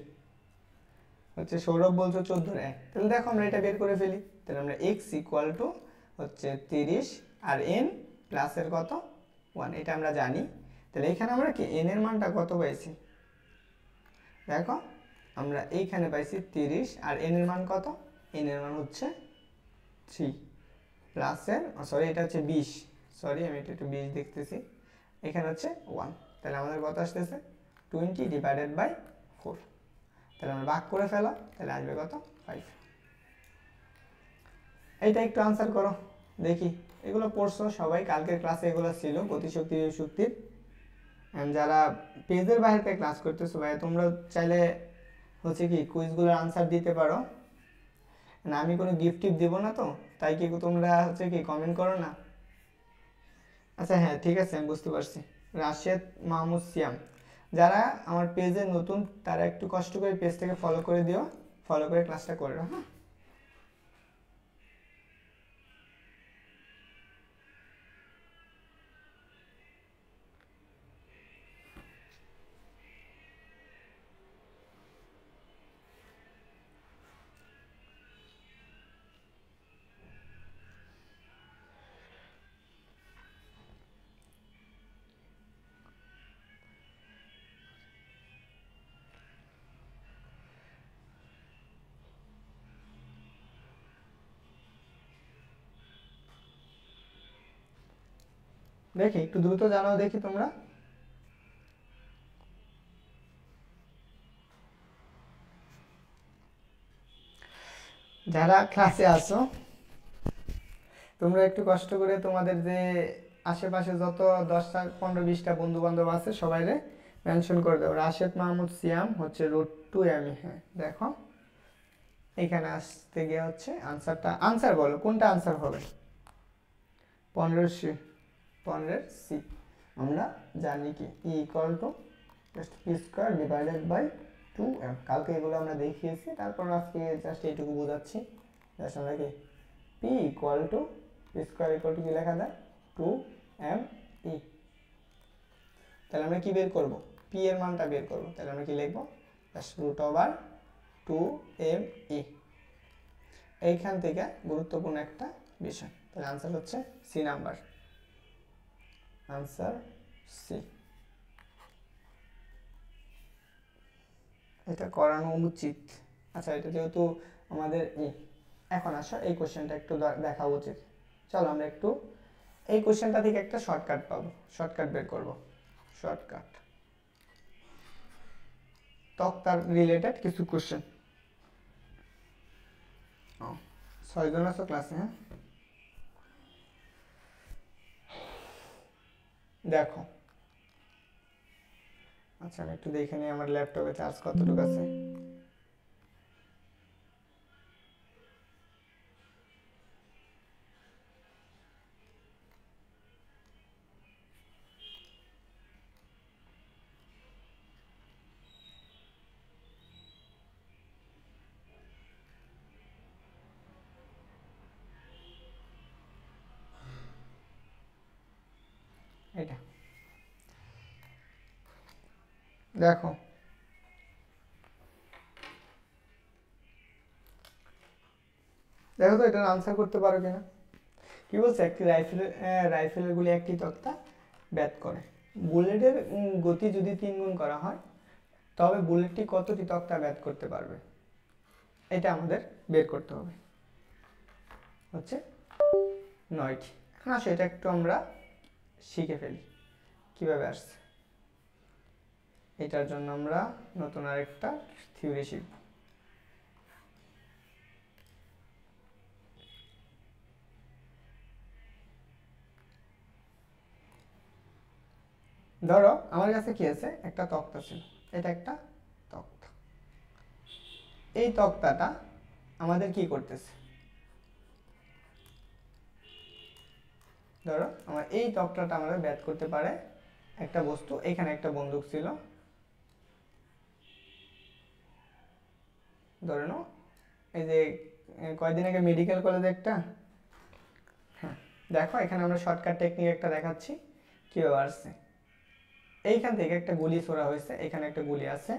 হচ্ছে সৌরভ বলছো 14 1, তাহলে দেখো আমরা এটা বের করে ফেলি। তাহলে আমরা x ইকুয়াল টু হচ্ছে 30 আর n প্লাস এর কত 1, এটা আমরা জানি। তাহলে এখানে আমরা কি n এর মানটা কত পাইছি? দেখো আমরা এইখানে পাইছি 30 আর n এর মান কত? n এর মান হচ্ছে 3 প্লাস এর সরি এটা হচ্ছে 20, সরি আমি এটা একটু 20 দেখতেছি, এখানে হচ্ছে 1, তাহলে আমাদের কত আসতেছে 20 ডিভাইডেড বাই 4, তাহলে আমরা ভাগ করে ফেলা, তাহলে আসবে কত 5। এইটা একটু আনসার করো দেখি, এগুলো পড়ছো সবাই, কালকের ক্লাসে এগুলো ছিল গতিশক্তি শক্তির। যারা পেজের বাইরে ক্লাস করতেছো ভাই তোমরা চাইলে হচ্ছে কি কুইজগুলোর আনসার দিতে পারো না, আমি কোনো গিফট টিপ দেবো না তো, তাই কি তোমরা হচ্ছে কি কমেন্ট করো না। আচ্ছা হ্যাঁ ঠিক আছে আমি বুঝতে পারছি। রাশেদ মাহমুদ সিয়াম, যারা আমার পেজে নতুন তারা একটু কষ্ট করে পেজটাকে ফলো করে দিও, ফলো করে ক্লাসটা করে নাও, হ্যাঁ। দেখি একটু দ্রুত জানাও দেখি তোমরা। যারা ক্লাসে আসো তোমরা একটু কষ্ট করে তোমাদের যে আশেপাশে যত 10টা 15-20টা বন্ধু বান্ধব আছে সবাইরে মেনশন করে দাও। রাশেদ মাহমুদ সিয়াম হচ্ছে √2 এমই, হ্যাঁ দেখো এখানে আসতে গিয়ে হচ্ছে আনসারটা, আনসার বলো কোনটা আনসার হবে? 15C, 15C আমরা জানি কি E equal to just p square divided by 2m, কালকে এগুলো আমরা দেখিয়েছি, তারপর আজকে জাস্ট এইটুকু বোঝাচ্ছি। জাস্ট আমরা কি P equal two P square equal to কি লেখা যায় 2me, তাহলে আমরা কি বের করব? পি এর মানটা বের করব, তাহলে আমরা কি লিখব জাস্ট √2me। এইখান থেকে গুরুত্বপূর্ণ একটা বিষয়। তাহলে আনসার হচ্ছে সি নাম্বার, আনসার সি। এটা করানো উচিত। আচ্ছা, এটা যেহেতু আমাদের এখন আসো এই কোশ্চেনটা একটু দেখা উচিত। চলো আমরা একটু এই কোশ্চেনটা থেকে একটা শর্টকাট পাবো, শর্টকাট বের করব। শর্টকাট তক্তার রিলেটেড কিছু কোশ্চেন। 6 জন আছো ক্লাসে? হ্যাঁ, দেখো। আচ্ছা, আমি একটু দেখে নিই আমার ল্যাপটপে চার্জ কতটুকু আছে। এটা দেখো, দেখো তো এটার আনসার করতে পারো কিনা। কি বলছে, একটি রাইফেলের গুলি একটি তক্তা ব্যাত করে। বুলেটের গতি যদি 3 গুণ করা হয় তবে বুলেটটি কতটি তক্তা ব্যাত করতে পারবে, এটা আমাদের বের করতে হবে। হচ্ছে 9টি। এখন আসো এটা একটু আমরা শিখে ফেলি কিভাবে আসছে। এটার জন্য আমরা নতুন আরেকটা থিওরি শিখব। ধরো আমার কাছে কি আছে, একটা তক্তা ছিল, এটা একটা তক্তা। এই তক্তাটা আমাদের কি করতেছে, ধরো আমার এই তক্তাটা আমাদের ব্যাট করতে পারে একটা বস্তু। এখানে একটা বন্দুক ছিল, ধরে নাও এই যে কয়দিন আগে মেডিকেল কলেজে একটা, হ্যাঁ দেখো এখানে আমরা শর্টকাট টেকনিক একটা দেখাচ্ছি কীভাবে আসছে। এইখান থেকে একটা গুলি ছোড়া হয়েছে, এখানে একটা গুলি আছে,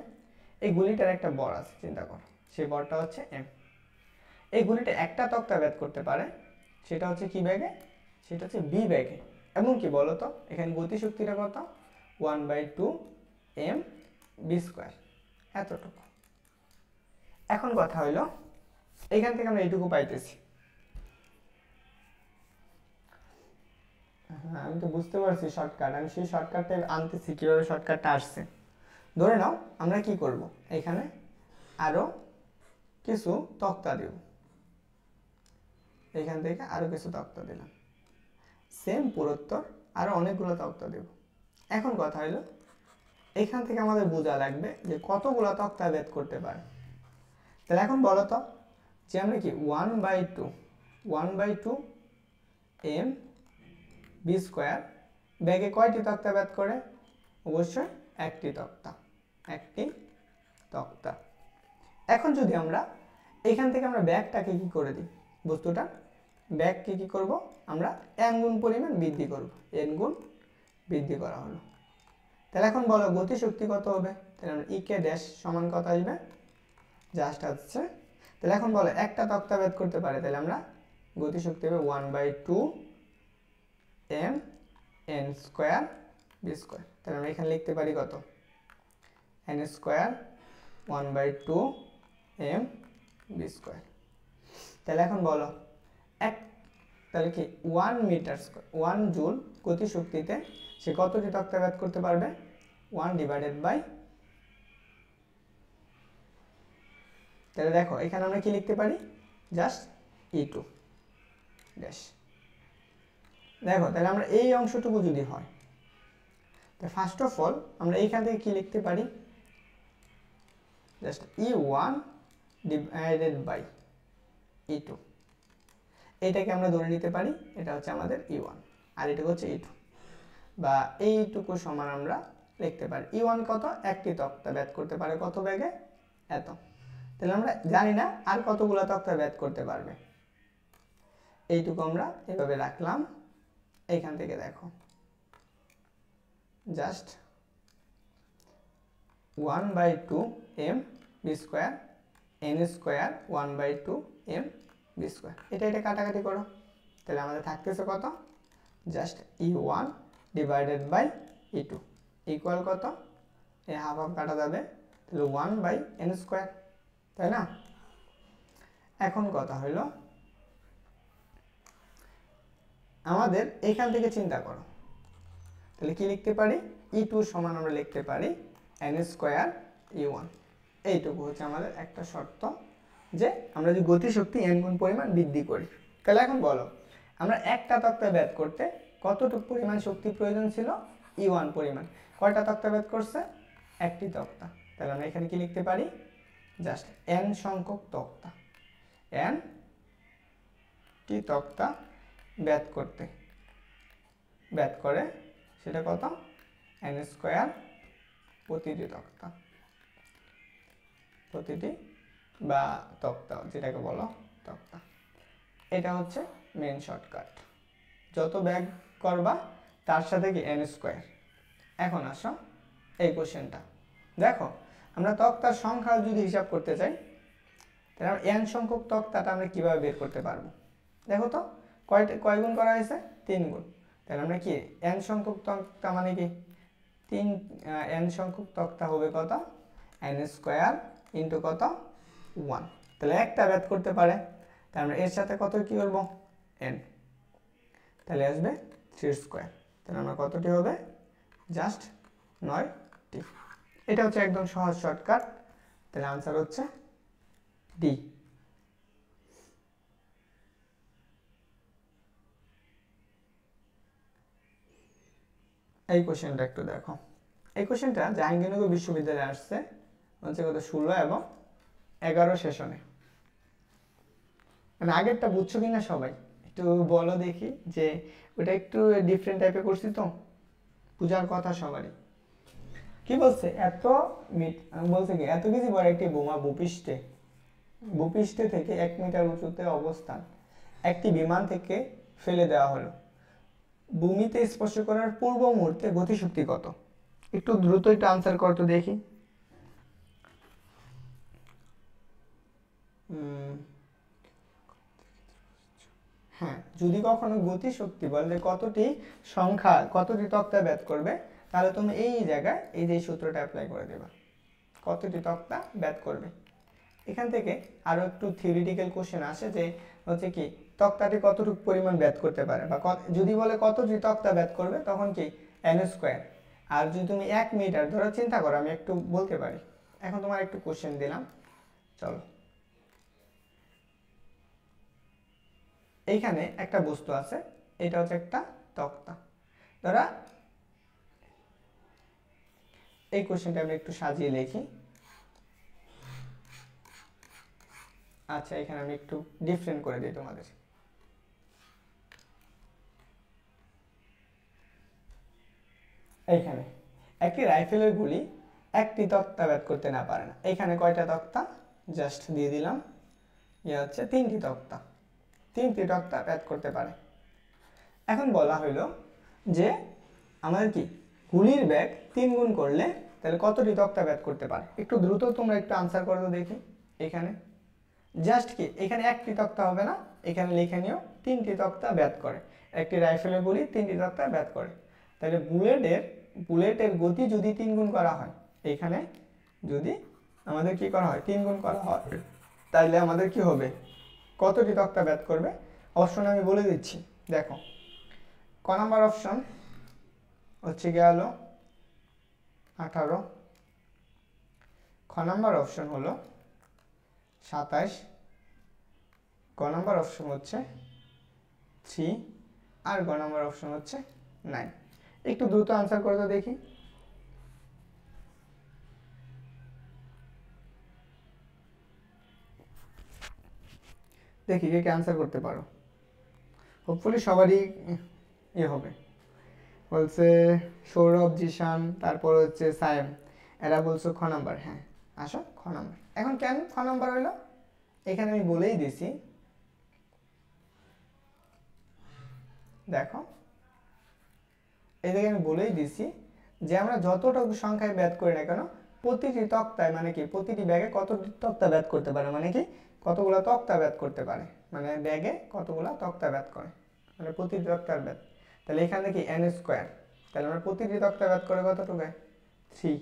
এই গুলিটার একটা বর আছে, চিন্তা করো সেই বরটা হচ্ছে এম। এই গুলিটা একটা তক্তা ব্যাট করতে পারে, সেটা হচ্ছে কি ব্যাগে, সেটা হচ্ছে বি ব্যাগে। এবং কি বলো তো এখানে গতিশক্তিটা কত, 1/2 এম বি স্কোয়ার, এতটুকু। এখন কথা হইল এইখান থেকে আমরা এইটুকু পাইতেছি। হ্যাঁ আমি তো বুঝতে পারছি শর্টকাট, আমি সেই শর্টকাটটা আনতেছি কীভাবে শর্টকাটটা আসছে। ধরে নাও আমরা কি করব, এখানে আরও কিছু তক্তা দেব, এখান থেকে আরও কিছু তক্তা দিলাম, সেম পুরুত্তর আরও অনেকগুলো তক্তা দেব। এখন কথা হলো এখান থেকে আমাদের বোঝা লাগবে যে কতগুলো তক্তা ভেদ করতে পারে। তাহলে এখন বলো তো যে আমরা কি 1/2 এম বি স্কোয়ার ব্যাগে কয়টি তক্তা ভেদ করে, অবশ্যই একটি তক্তা, একটি তক্তা। এখন যদি আমরা এখান থেকে আমরা ব্যাগটাকে কি করে দিই, বস্তুটা ব্যাগকে কি করব, আমরা n গুণ পরিমাণ বৃদ্ধি করব, n গুণ বৃদ্ধি করা হলো। তাহলে এখন বলো গতিশক্তি কত হবে, তাহলে আমরা ইকে ড্যাশ সমান কত আসবে, জাস্ট আসছে। তাহলে এখন বলো একটা তক্তা ভেদ করতে পারে, তাহলে আমরা গতিশক্তি হবে 1/2 m n square v square. তাহলে আমরা এখানে লিখতে পারি কত, n square 1/2 m v square. তাহলে এখন বলো এক, তাহলে কি 1 মিটার স্কোয়ার 1 জুল গতিশক্তিতে সে কতটি তক্তা ভেদ করতে পারবে, 1/, তাহলে দেখো এখানে আমরা কি লিখতে পারি, জাস্ট E2 ড্যাশ। দেখো তাহলে আমরা এই অংশটুকু যদি হয়, তো ফার্স্ট অফ অল আমরা এইখান থেকে কি লিখতে পারি, just E1 divided by E2, এইটাকে আমরা ধরে নিতে পারি এটা হচ্ছে আমাদের E1 আর এটুকু হচ্ছে E2, বা এইটুকু সমান আমরা লিখতে পারি E1 কত, একটি তক্তা ভেদ করতে পারে কত ব্যাগে, এত। তাহলে আমরা জানি না আর কতগুলো তক্তা ভেদ করতে পারবে, এইটুকু আমরা এভাবে রাখলাম। এইখান থেকে দেখো just 1/2 m v square n square 1/2 m v square. এটা কাটাকাটি করো, তাহলে আমাদের থাকতেছে কত, just E1 divided by E2 equal কত, এই হাফ হাফ কাটা যাবে, তাহলে 1/n স্কোয়ার, তাই না? এখন কথা হইল আমাদের এখান থেকে চিন্তা করো, তাহলে কি লিখতে পারি, E2 সমান আমরা লিখতে পারি n স্কোয়ার E1। এইটুকু হচ্ছে আমাদের একটা শর্ত, যে আমরা যদি গতিশক্তি n গুণ পরিমাণ বৃদ্ধি করি। তাহলে এখন বলো, আমরা একটা তক্তা ব্যাদ করতে কতটুকু পরিমাণ শক্তি প্রয়োজন ছিল, E1 পরিমাণ। কয়টা তক্তা ব্যাদ করছে, একটি তক্তা। তাহলে আমরা এখানে কি লিখতে পারি, জাস্ট n সংখ্যক তক্তা, n টি তক্তা ব্যাদ করে সেটা কত, n স্কোয়ার প্রতিটি তক্তা, প্রতিটি বা তক্তা যেটাকে বলো তক্তা। এটা হচ্ছে মেন শর্টকাট, যত ব্যাগ করবা তার সাথে কি n স্কোয়ার। এখন আসো এই কোশ্চেনটা দেখো, আমরা তক্তার সংখ্যা যদি হিসাব করতে চাই, তাহলে আমরা n সংখ্যক তক্তাটা আমরা কিভাবে বের করতে পারবো, দেখো তো কয় গুণ করা হয়েছে, 3 গুণ। তাহলে আমরা কি n সংখ্যক তক্তা মানে কি n সংখ্যক তক্তা হবে কত, n স্কোয়ার ইন্টু কত, 1। তাহলে একটা ব্যাদ করতে পারে, তাহলে আমরা এর সাথে কত কি করবো, n, তাহলে আসবে 3 স্কোয়ার। তাহলে আমরা কতটি হবে, জাস্ট 9টি। এটা হচ্ছে একদম সহজ শর্টকাট, তাহলে আনসার হচ্ছে ডি। এই কোশ্চেনটা একটু দেখো, এই কোশ্চেনটা জাহাঙ্গীরনগর বিশ্ববিদ্যালয়ে আসছে, হচ্ছে কত 16 এবং 11 সেশনে। মানে আগেরটা বুঝছো কিনা সবাই একটু বলো দেখি, যে ওটা একটু ডিফারেন্ট টাইপে করছি তো, পূজার কথা সবারই। কি বলছে, বলছে কি এত কিছু বড় একটি বোমা ভূপৃষ্ঠে থেকে 1 মিটার উঁচুতে অবস্থান একটি বিমান থেকে ফেলে দেওয়া হলো, ভূমিতে স্পর্শ করার পূর্ব মুহূর্তে গতিশক্তি কত। একটু দ্রুত একটু আনসার করতো দেখি। হ্যাঁ, যদি কখনো গতিশক্তি বলে কতটি তক্তা ব্যাদ করবে, তাহলে তুমি এই জায়গায় এই যে সূত্রটা অ্যাপ্লাই করে দেবা, কতটি তক্তা ব্যাদ করবে। এখান থেকে আরো একটু থিওরিটিক্যাল কোশ্চেন আসে, যে হচ্ছে কি তক্তাটি কতটুকু পরিমাণ ব্যাদ করতে পারে, বা যদি বলে কতটি তক্তা ব্যাদ করবে, তখন কি n স্কোয়ার। আর যদি তুমি 1 মিটার ধরো, চিন্তা করো, আমি একটু বলতে পারি। এখন তোমার একটু কোশ্চেন দিলাম, চলো। এইখানে একটা বস্তু আছে, এটা হচ্ছে একটা তক্তা। ধরা এই কোশ্চেনটা আমি একটু সাজিয়ে লিখি। আচ্ছা, এখানে আমি একটু ডিফারেন্ট করে দিই তোমাদের। এইখানে একটি রাইফেলের গুলি একটি তক্তা ব্যাদ করতে না পারে না। এখানে কয়টা তক্তা, জাস্ট দিয়ে দিলাম, হচ্ছে 3টি তক্তা, 3টি তক্তা ব্যাদ করতে পারে। এখন বলা হইলো যে আমাদের কি গুলির ব্যাগ 3 গুণ করলে তাহলে কতটি তক্তা ব্যাদ করতে পারে। একটু দ্রুত তোমরা একটু আনসার করে তো দেখি। এখানে জাস্ট কি এখানে একটি তক্তা হবে না, এখানে লিখে নিও 3টি তক্তা ব্যাদ করে। একটি রাইফেলের গুলি 3টি তক্তা ব্যাদ করে, তাহলে বুলেটের গতি যদি 3 গুণ করা হয়, এখানে যদি আমাদের কি করা হয় 3 গুণ করা হয়, তাইলে আমাদের কি হবে, কতটি তক্তা ব্যাদ করবে। অপশন আমি বলে দিচ্ছি, দেখো। ক নাম্বার অপশন হচ্ছে গেল 18, খ নাম্বার অপশন হলো 27, গ নাম্বার অপশন হচ্ছে 3, আর গ নাম্বার অপশন হচ্ছে 9। একটু দ্রুত আনসার করে তো দেখি। দেখি কে আনসার করতে পারো, হোপফুলি সবারই হবে। বলছে সৌরভ, জিশান, তারপর হচ্ছে সায়েম, এরা বলছো খ নাম্বার। হ্যাঁ, আসো খ নাম্বার। এখন কেন খ নাম্বার হইলো, এখানে আমি বলেই দিছি, দেখো এদিকে আমি বলেই দিছি যে আমরা যতটুকু সংখ্যায় ব্যাদ করি না কেন, প্রতিটি তক্তায় মানে কি প্রতিটি ব্যাগে কতটি তক্তা ব্যাদ করতে পারে, মানে কি কতগুলো তক্তা ব্যাত করতে পারে, মানে ব্যাগে কতগুলো তক্তা ব্যাত করে, মানে প্রতিটি তক্তার ব্যাত। তাহলে এখানে কি এন স্কোয়ার, তাহলে আমরা প্রতিটি তক্তা ব্যাত করে কতটুকু 3,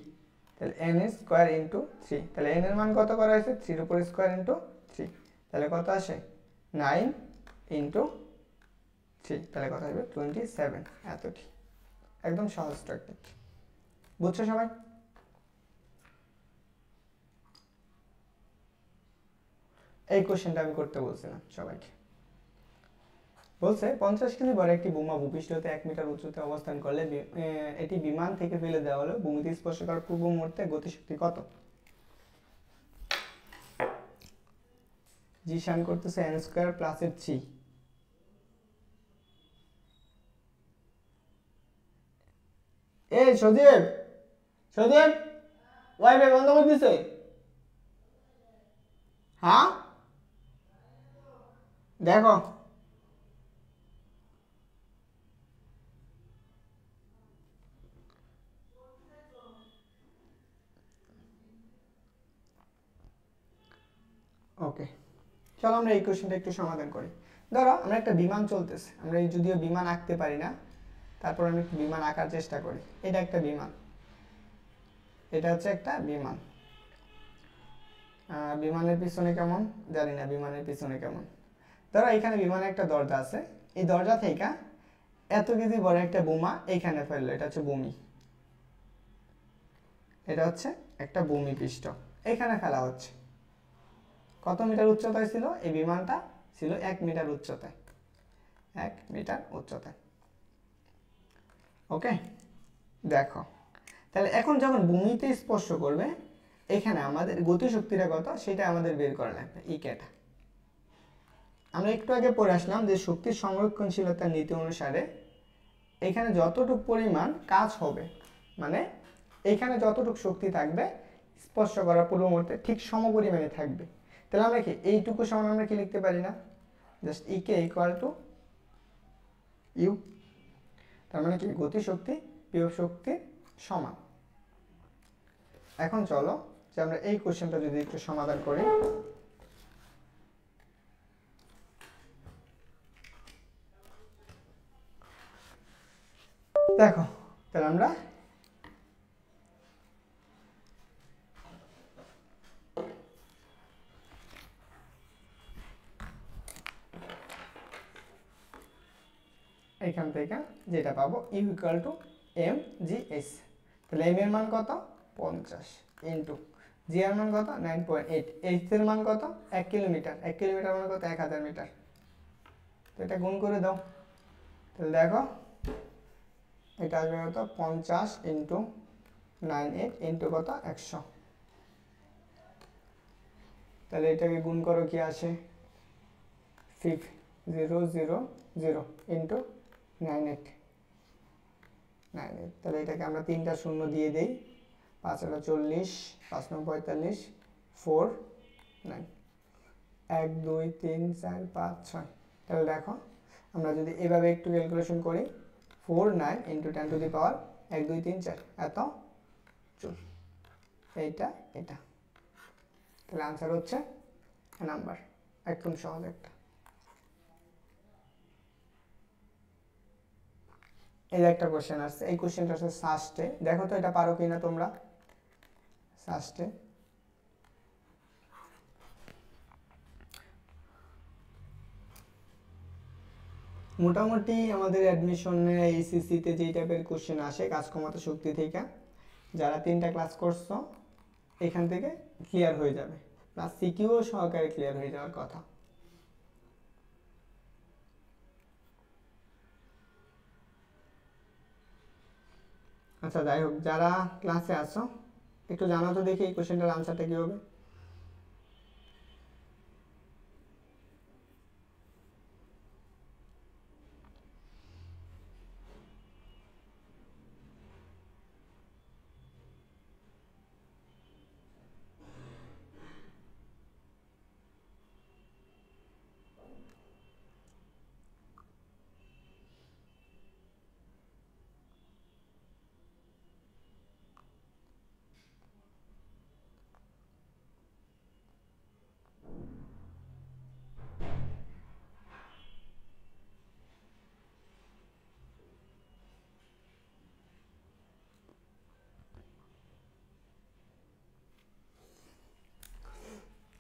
তাহলে এন স্কোয়ার ইন্টু 3, তাহলে এন এর মান কত করা হয়েছে 3 উপর স্কোয়ার ইন্টু 3, তাহলে কত আসে 9 ইন্টু 3, তাহলে কত হবে 27। এতটি, একদম সহজ টেকনিক, বুঝছো সবাই? এই কোশ্চেনটা আমি করতে বলছিলাম সবাইকে। বলছে 50 কেজি বড় একটি বোমা ভূপৃষ্ঠতে 1 মিটার উচ্চতাতে অবস্থান করলে এটি বিমান থেকে ফেলে দেওয়া হলো ভূমিতে স্পর্শ করার পূর্ব মুহূর্তে গতিশক্তি কত? জি শান করতেছে এন স্কয়ার প্লাস এর 3। এই সজীব, সজীব ওয়াইফাই বন্ধ করে দিছে? হ্যাঁ দেখো, ওকে চলো আমরা এই কোশ্চেনটা একটু সমাধান করি। ধরো আমরা একটা বিমান চলতেছে, আমরা এই যদিও বিমান আঁকতে পারি না, তারপর আমি একটু বিমান আঁকার চেষ্টা করি। এটা একটা বিমান, এটা হচ্ছে একটা বিমান। বিমানের পিছনে কেমন জানি না, বিমানের পিছনে কেমন। ধরো এখানে বিমানে একটা দরজা আছে, এই দরজা থেকে এত কেজি বড় একটা বোমা এইখানে ফেললো, এটা হচ্ছে ভূমি, এটা হচ্ছে একটা ভূমি পৃষ্ঠ, এখানে ফেলা হচ্ছে। কত মিটার উচ্চতায় ছিল এই বিমানটা? ছিল 1 মিটার উচ্চতায়, 1 মিটার উচ্চতায়। ওকে দেখো, তাহলে এখন যখন ভূমিতে স্পর্শ করবে, এখানে আমাদের গতিশক্তিটা কত সেটা আমাদের বের করা লাগবে। ইকেটা আমরা একটু আগে পড়ে আসলাম যে শক্তির সংরক্ষণশীলতার নীতি অনুসারে এখানে যতটুকু পরিমাণ কাজ হবে, মানে এখানে যতটুকু শক্তি থাকবে স্পর্শ করার পূর্ব মুহূর্তে ঠিক সমপরিমাণে থাকবে। তাহলে আমরা কি এইটুকু সমান আমরা কি লিখতে পারি না, just E K equal to you, তার মানে কি গতিশক্তি বিভব শক্তি সমান। এখন চলো যে আমরা এই কোশ্চেনটা যদি একটু সমাধান করি। দেখো তাহলে আমরা এখান থেকে যেটা পাবো U equal to m g s, তাহলে এম এর মান কত 50 ইন্টু জি এর মান কত 9.8, এইচ এর মান কত 1 কিলোমিটার, 1 কিলোমিটার মানে কত 1000 মিটার। তো এটা গুণ করে দাও, তাহলে দেখো এটা আসবে কত 50 ইন্টু 98 ইন্টু কত 100, তাহলে এটাকে গুণ করো কি আসে 5000 ইন্টু 98, তাহলে এটাকে আমরা 3টা শূন্য দিয়ে দেই, 5 × 40, 5 × 45, 4 9, 1 2 3 4 5 6। তাহলে দেখো আমরা যদি এভাবে একটু ক্যালকুলেশন করি 4 9 ইন্টু 10 টু দি পাওয়ার 1 2 3 4 এত জুল, এইটা এটা, তাহলে আনসার হচ্ছে নাম্বার। একদম সহজ একটা। এই একটা কোশ্চেন আসছে, এই কোশ্চেনটা আসছে সাস্টে, দেখো তো এটা পারো কিনা তোমরা। সাস্টে মোটামুটি আমাদের অ্যাডমিশনে এইচএসসিতে যেই টাইপের কোশ্চেন আসে কাজ ক্ষমতা শক্তি থেকে, যারা 3টা ক্লাস করছো এখান থেকে ক্লিয়ার হয়ে যাবে, প্লাস সিকিউ সহকারে ক্লিয়ার হয়ে যাওয়ার কথা। আচ্ছা যাই হোক, যারা ক্লাসে আসো একটু জানাও তো দেখি এই কোশ্চেনটার আনসারটা কি হবে।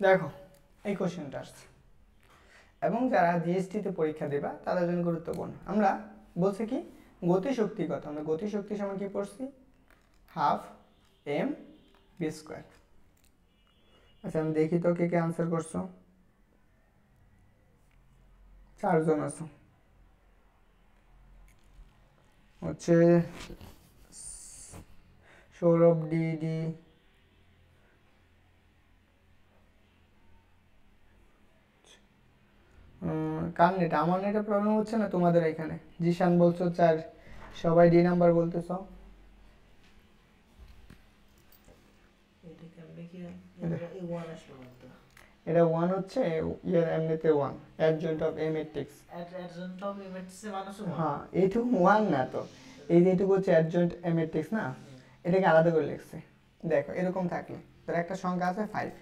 দেখো এই কোশ্চেনটা আসছে এবং যারা জিএসটিতে পরীক্ষা দেবা তাদের জন্য গুরুত্বপূর্ণ। আমরা বলছি কি গতিশক্তি কত, আমরা গতিশক্তি সমান কি পড়ছি হাফ এম ভি স্কোয়ার। আচ্ছা আমি দেখি তো কে কে আনসার করছো, 4 জন আছো। হচ্ছে সৌরভ ডিডি, কার নেট, আমার নেটে প্রবলেম হচ্ছে না তোমাদের এখানে? জিশান বলছো 4, সবাই ডি নাম্বার বলতেছো। এটা 1 হচ্ছে ইয়ার এমনিতে 1 adjoint of A matrix, adjoint of A matrix মানুষ 1। হ্যাঁ এইটুকু 1 না তো, এই যে এইটুকু হচ্ছে অ্যাডজয়েন্ট এ ম্যাট্রিক্স না, এটাকে আলাদা করে লিখছে। দেখো এরকম থাকলে তোর একটা সংখ্যা আছে 5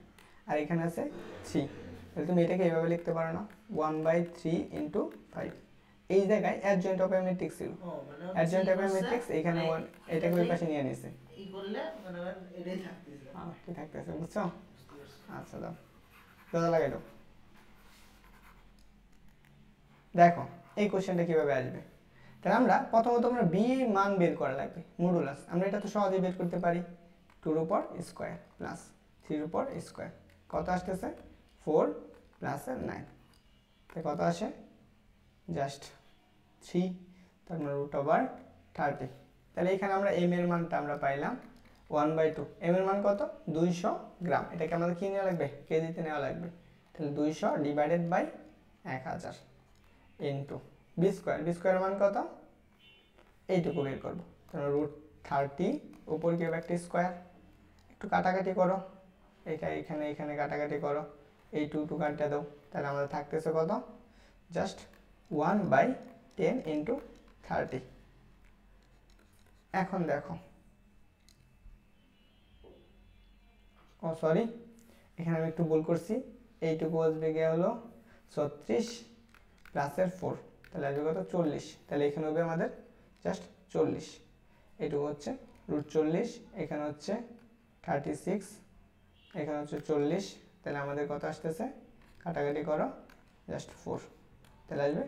আর এখানে আছে 3, তাহলে তুমি এটাকে এইভাবে লিখতে পারো না 1/3 * 5। এই জায়গায় অ্যাডজয়েন্ট অফ এ ম্যাট্রিক্স ছিল, অ্যাডজয়েন্ট অফ এ ম্যাট্রিক্স এখানে 1 এটাকে ওই পাশে নিয়ে নিছে, এই করলে মানে এটাই থাকতেছে। হ্যাঁ কি থাকতেছে বুঝছো? আচ্ছা দাও দাদা লাগাই দাও। দেখো এই কোশ্চেনটা কিভাবে আসবে, তাহলে আমরা প্রথমত আমরা বি মান বের করা লাগবে মডুলাস। আমরা এটা তো সহজেই বের করতে পারি, 2 এর উপর স্কয়ার প্লাস 3 এর উপর স্কয়ার কত আসতেছে 4 প্লাস 9, তাই কত আসে জাস্ট 3, তার মানে √30। তাহলে এখানে আমরা এম এর মানটা আমরা পাইলাম 1/2। এম এর মান কত 200 গ্রাম, এটাকে আমাদের কি নেওয়া লাগবে কেজিতে নেওয়া লাগবে, তাহলে 200 divided by 1000 into v square, v স্কোয়ারের মান কত এইটুকু বের করবো, তাহলে √30 উপর কি একটা স্কোয়ার, একটু কাটাকাটি করো, এটা এখানে এখানে কাটাকাটি করো, এই 2 কাটতে দাও, তাহলে আমাদের থাকতেছে কত জাস্ট 1/10 * 30। এখন দেখো ও সরি এখানে আমি একটু ভুল করছি, এইটুকু আসবে গিয়ে হলো 36 প্লাসের 4, তাহলে আসবে কত 40, তাহলে এখানে হবে আমাদের জাস্ট 40, এইটুকু হচ্ছে √40, এখানে হচ্ছে 36, এখানে হচ্ছে 40, তাহলে আমাদের কত আসতেছে কাটাকাটি করো জাস্ট 4, তাহলে আসবে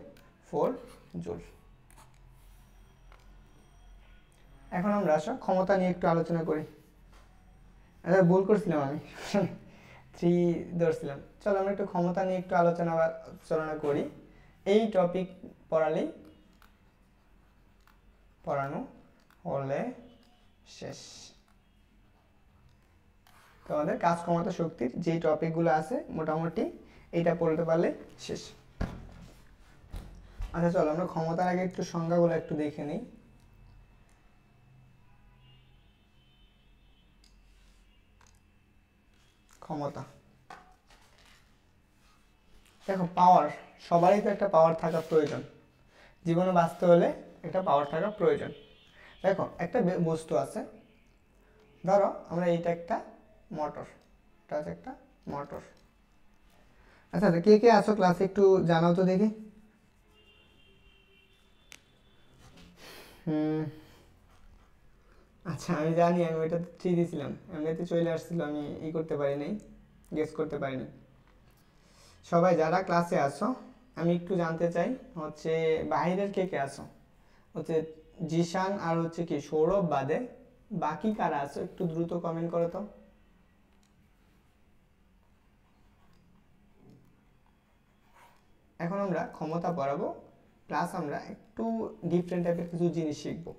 4 জুল। এখন আমরা আসো ক্ষমতা নিয়ে একটু আলোচনা করি। আচ্ছা ভুল করছিলাম আমি 3 ধরছিলাম, চলো আমরা একটু ক্ষমতা নিয়ে একটু আলোচনা করি। এই টপিক পড়ানো হলে শেষ, তোমাদের কাজ ক্ষমতা শক্তির যে টপিকগুলো আছে মোটামুটি এইটা পড়তে পারলে শেষ। আচ্ছা চলো আমরা ক্ষমতার আগে একটু সংজ্ঞাগুলো একটু দেখে নিই। ক্ষমতা দেখো পাওয়ার, সবারই তো একটা পাওয়ার থাকা প্রয়োজন, জীবনে বাঁচতে হলে একটা পাওয়ার থাকা প্রয়োজন। দেখো একটা বস্তু আছে, ধরো আমরা এইটা একটা মোটর, এটা হচ্ছে একটা মোটর। আচ্ছা কে কে আছো ক্লাসে একটু জানাও তো দেখি। আচ্ছা আমি জানি, আমি ওইটা 3 দিয়েছিলাম, এমনিতে চলে আসছিল, আমি করতে পারি নাই, গেস করতে পারিনি। সবাই যারা ক্লাসে আসো আমি একটু জানতে চাই হচ্ছে বাইরের কে কে আসো, হচ্ছে জিশান আর হচ্ছে কি সৌরভ বাদে বাকি কারা আছো একটু দ্রুত কমেন্ট করো তো। এখন আমরা ক্ষমতা পড়াবো প্লাস আমরা একটু ডিফারেন্ট টাইপের কিছু জিনিস শিখবো।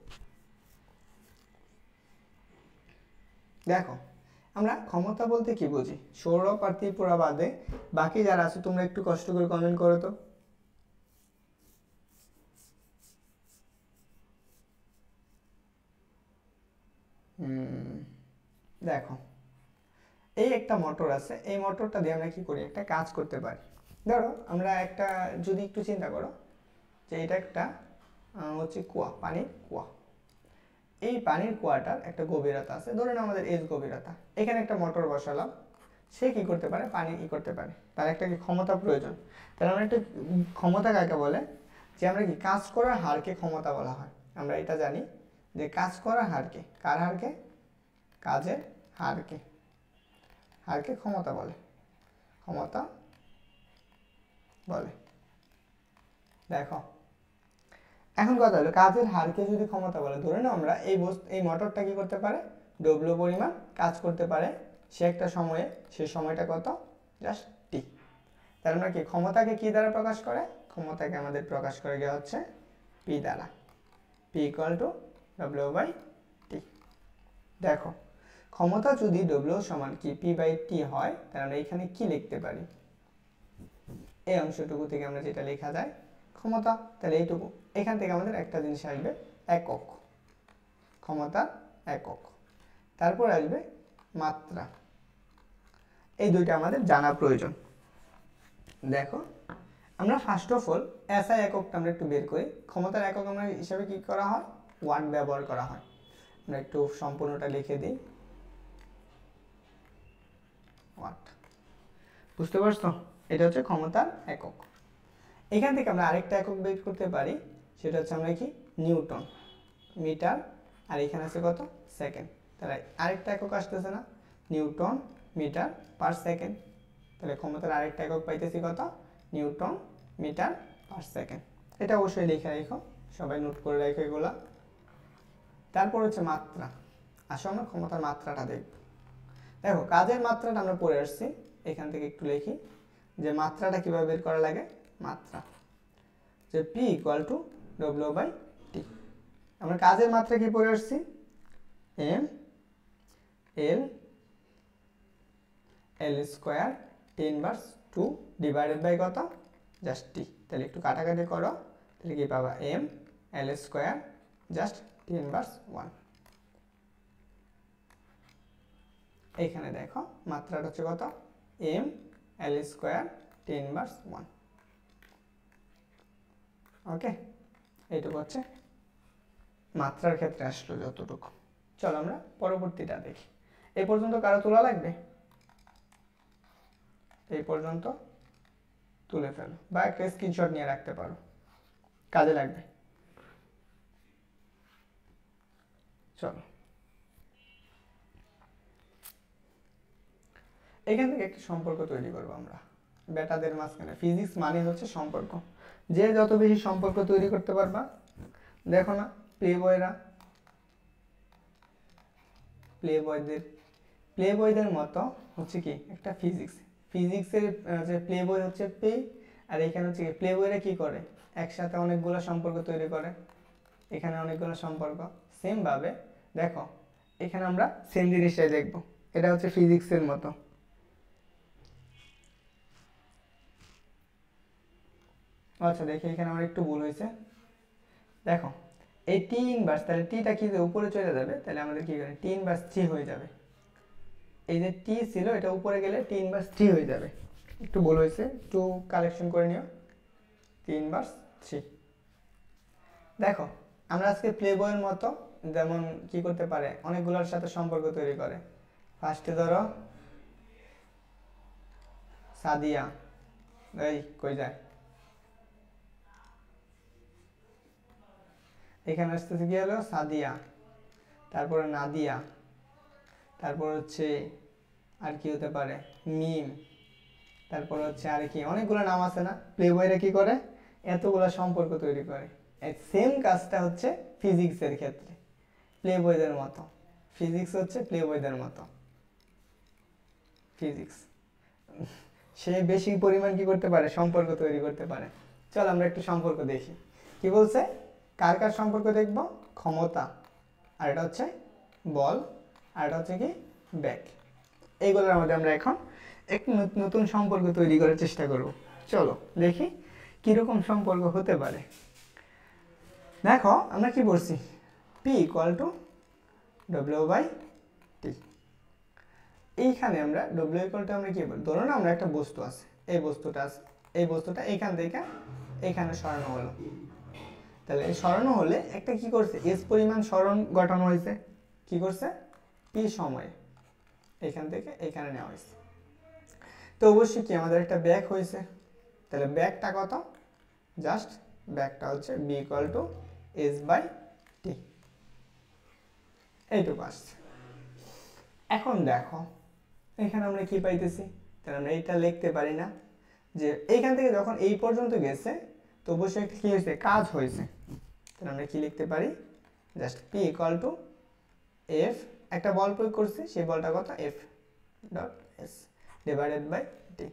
দেখো আমরা ক্ষমতা বলতে কি বুঝি, সৌরভ আর ত্রিপুরা বাদে বাকি যারা আছো তোমরা একটু কষ্ট করে কমেন্ট করো তো। দেখো এই একটা মোটর আছে, এই মোটরটা দিয়ে আমরা কি করি একটা কাজ করতে পারি। ধরো আমরা একটা যদি একটু চিন্তা করো যে এটা একটা হচ্ছে কুয়া, পানির কুয়া, এই পানির কুয়াটার একটা গভীরতা আছে, ধরুন আমাদের এজ গভীরতা, এখানে একটা মোটর বসালাম, সে কি করতে পারে পানি করতে পারে, তার একটা কি ক্ষমতা প্রয়োজন। তাহলে আমরা একটা ক্ষমতা কাকে বলে, যে আমরা কি কাজ করার হারকে ক্ষমতা বলা হয়। আমরা এটা জানি যে কাজ করার হারকে, কার হারকে, কাজের হারকে ক্ষমতা বলে। ক্ষমতা বলে। দেখো এখন কথা হলো কাজের হারকে যদি ক্ষমতা বলে, ধরে নাও আমরা এই মোটরটা কি করতে পারে, ডব্লিউ পরিমাণ কাজ করতে পারে সে একটা সময়ে, সেই সময়টা কত, জাস্ট টি। তার মানে কি ক্ষমতাকে কি দ্বারা প্রকাশ করে, ক্ষমতাকে আমাদের প্রকাশ করে গিয়ে হচ্ছে পি দ্বারা, P equal to W by T. দেখো ক্ষমতা যদি ডব্লিউ সমান কি পি বাই টি হয়, তাহলে আমরা এখানে কি লিখতে পারি, এই অংশটুকু থেকে আমরা যেটা লেখা যায় ক্ষমতা, তাহলে এইটুকু, এখান থেকে আমাদের একটা জিনিস আসবে একক, ক্ষমতা একক, তারপর আসবে মাত্রা, এই দুইটা আমাদের জানা প্রয়োজন। দেখো আমরা ফার্স্ট অফ অল এসআই এককটা আমরা একটু বের করি। ক্ষমতার একক আমরা হিসাবে কি করা হয়, ওয়াট ব্যবহার করা হয়। আমরা একটু সম্পূর্ণটা লিখে দিই, ওয়াট। বুঝতে পারছো, এটা হচ্ছে ক্ষমতার একক। এখান থেকে আমরা আরেকটা একক বের করতে পারি, সেটা হচ্ছে আমরা কি নিউটন, মিটার, আর এখানে আছে কত, সেকেন্ড। তাহলে আরেকটা একক আসতেছে না, নিউটন মিটার পার সেকেন্ড। তাহলে ক্ষমতার আরেকটা একক পাইতেছি কত, নিউটন মিটার পার সেকেন্ড। এটা অবশ্যই লিখে রাখো, সবাই নোট করে রাখো এগুলা। তারপর হচ্ছে মাত্রা, আসো আমরা ক্ষমতার মাত্রাটা দেখব। দেখো কাজের মাত্রাটা আমরা পড়ে আসছি, এখান থেকে একটু লিখি যে মাত্রাটা কিভাবে বের করা লাগে, মাত্রা যে P equal to W by T. আমরা কাজের মাত্রা কি পড়ে আসছি, M L L square T inverse 2 divided by কত, জাস্ট টি। তাহলে একটু কাটাকাটি করো, তাহলে কি পাবা, M L square just T inverse 1। এইখানে দেখো মাত্রাটা হচ্ছে কত, M L square T inverse 1। Okay, এইটুকু হচ্ছে মাত্রার ক্ষেত্রে আসলো যতটুকু। চলো আমরা পরবর্তীটা দেখি। এই পর্যন্ত কারো তোলা লাগবে, এই পর্যন্ত তুলে ফেলো বা একটা স্ক্রিনশট নিয়ে রাখতে পারো, কাজে লাগবে। চলো এখান থেকে একটা সম্পর্ক তৈরি করবো আমরা বেটাদের মাঝখানে। ফিজিক্স মানে হচ্ছে সম্পর্ক, যে যত বেশি সম্পর্ক তৈরি করতে পারবা। দেখো না প্লে বয়দের মতো হচ্ছে কি একটা ফিজিক্সের যে প্লে বই হচ্ছে পে, আর এখানে হচ্ছে প্লে বইরা কি করে, একসাথে অনেকগুলো সম্পর্ক তৈরি করে, এখানে অনেকগুলো সম্পর্ক। সেম ভাবে দেখো এখানে আমরা সেম জিনিসটাই দেখবো, এটা হচ্ছে ফিজিক্সের মতো। আচ্ছা দেখি এখানে আমার একটু ভুল হয়েছে, দেখো এই টি ইনভার্স, তাহলে টিটা কি উপরে চলে যাবে, তাহলে আমাদের কি করে টি ইনভার্স 3 হয়ে যাবে। এই যে টি ছিল এটা উপরে গেলে টি ইনভার্স 3 হয়ে যাবে, একটু ভুল হয়েছে, একটু কালেকশন করে নিও, টি ইনভার্স 3। দেখো আমরা আজকে প্লে বইয়ের মতো যেমন কি করতে পারে, অনেকগুলোর সাথে সম্পর্ক তৈরি করে। ফার্স্টে ধরো সাদিয়া, এই কই যায়, এখানে আসতেছে কি হলো সাদিয়া, তারপরে নাদিয়া, তারপর হচ্ছে আর কি হতে পারে মিম, তারপর হচ্ছে আর কি অনেকগুলো নাম আছে না। প্লে বয়রা কি করে, এতগুলো সম্পর্ক তৈরি করে। সেম কাজটা হচ্ছে ফিজিক্সের ক্ষেত্রে, প্লে বয়দের মতো। ফিজিক্স হচ্ছে প্লে বয়দের মতো, ফিজিক্স সে বেশি পরিমাণ কি করতে পারে, সম্পর্ক তৈরি করতে পারে। চল আমরা একটু সম্পর্ক দেখি কি বলছে, কার কার সম্পর্ক দেখব, ক্ষমতা, আর এটা হচ্ছে বল, আর এটা হচ্ছে কি ব্যাক। এইগুলোর মধ্যে আমরা এখন একটু নতুন সম্পর্ক তৈরি করার চেষ্টা করব। চলো দেখি কিরকম সম্পর্ক হতে পারে। দেখো আমরা কি বলছি, P equal to W by T. এইখানে আমরা ডব্লিউ ইকুয়াল টু আমরা কি বলি, ধরুন আমরা একটা বস্তু আছে, এই বস্তুটা আছে, এই বস্তুটা এইখান থেকে এইখানে সরানো হলো। তাহলে এই সরানো হলে একটা কি করছে, এস পরিমাণ সরণ গঠন হয়েছে, কি করছে পি সময়ে এখান থেকে এখানে নেওয়া হয়েছে। তো অবশ্যই কি আমাদের একটা ব্যাক হয়েছে, তাহলে ব্যাকটা কত, জাস্ট ব্যাকটা হচ্ছে B equal to S by T, এইটুকু আসছে। এখন দেখো এখানে আমরা কি পাইতেছি, তাহলে আমরা এইটা লিখতে পারি না যে এইখান থেকে যখন এই পর্যন্ত গেছে তো অবশ্যই একটা কি হয়েছে, কাজ হয়েছে। তাহলে আমরা কি লিখতে পারি, just P equal to F, একটা বল প্রয়োগ করছি, সেই বলটা কত, F dot S divided by T.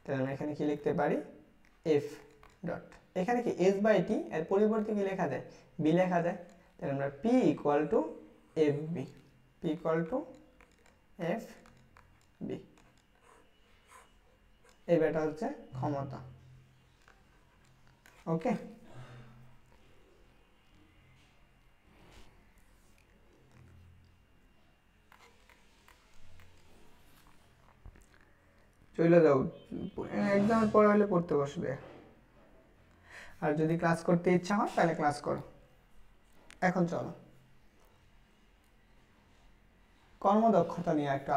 তাহলে আমরা এখানে কি লিখতে পারি, এফ ডট, এখানে কি এস বাই টি, এর পরিবর্তে কি লেখা যায়, বি লেখা যায়। তাহলে আমরা p equal to f v, p equal to f v, এই বেটা হচ্ছে ক্ষমতা। ওকে, চলে যাও, এক্সামের পরে হলে পড়তে বসবে, আর যদি ক্লাস করতে ইচ্ছা হয় তাহলে ক্লাস করো। এখন চলো কর্মদক্ষতা নিয়ে একটা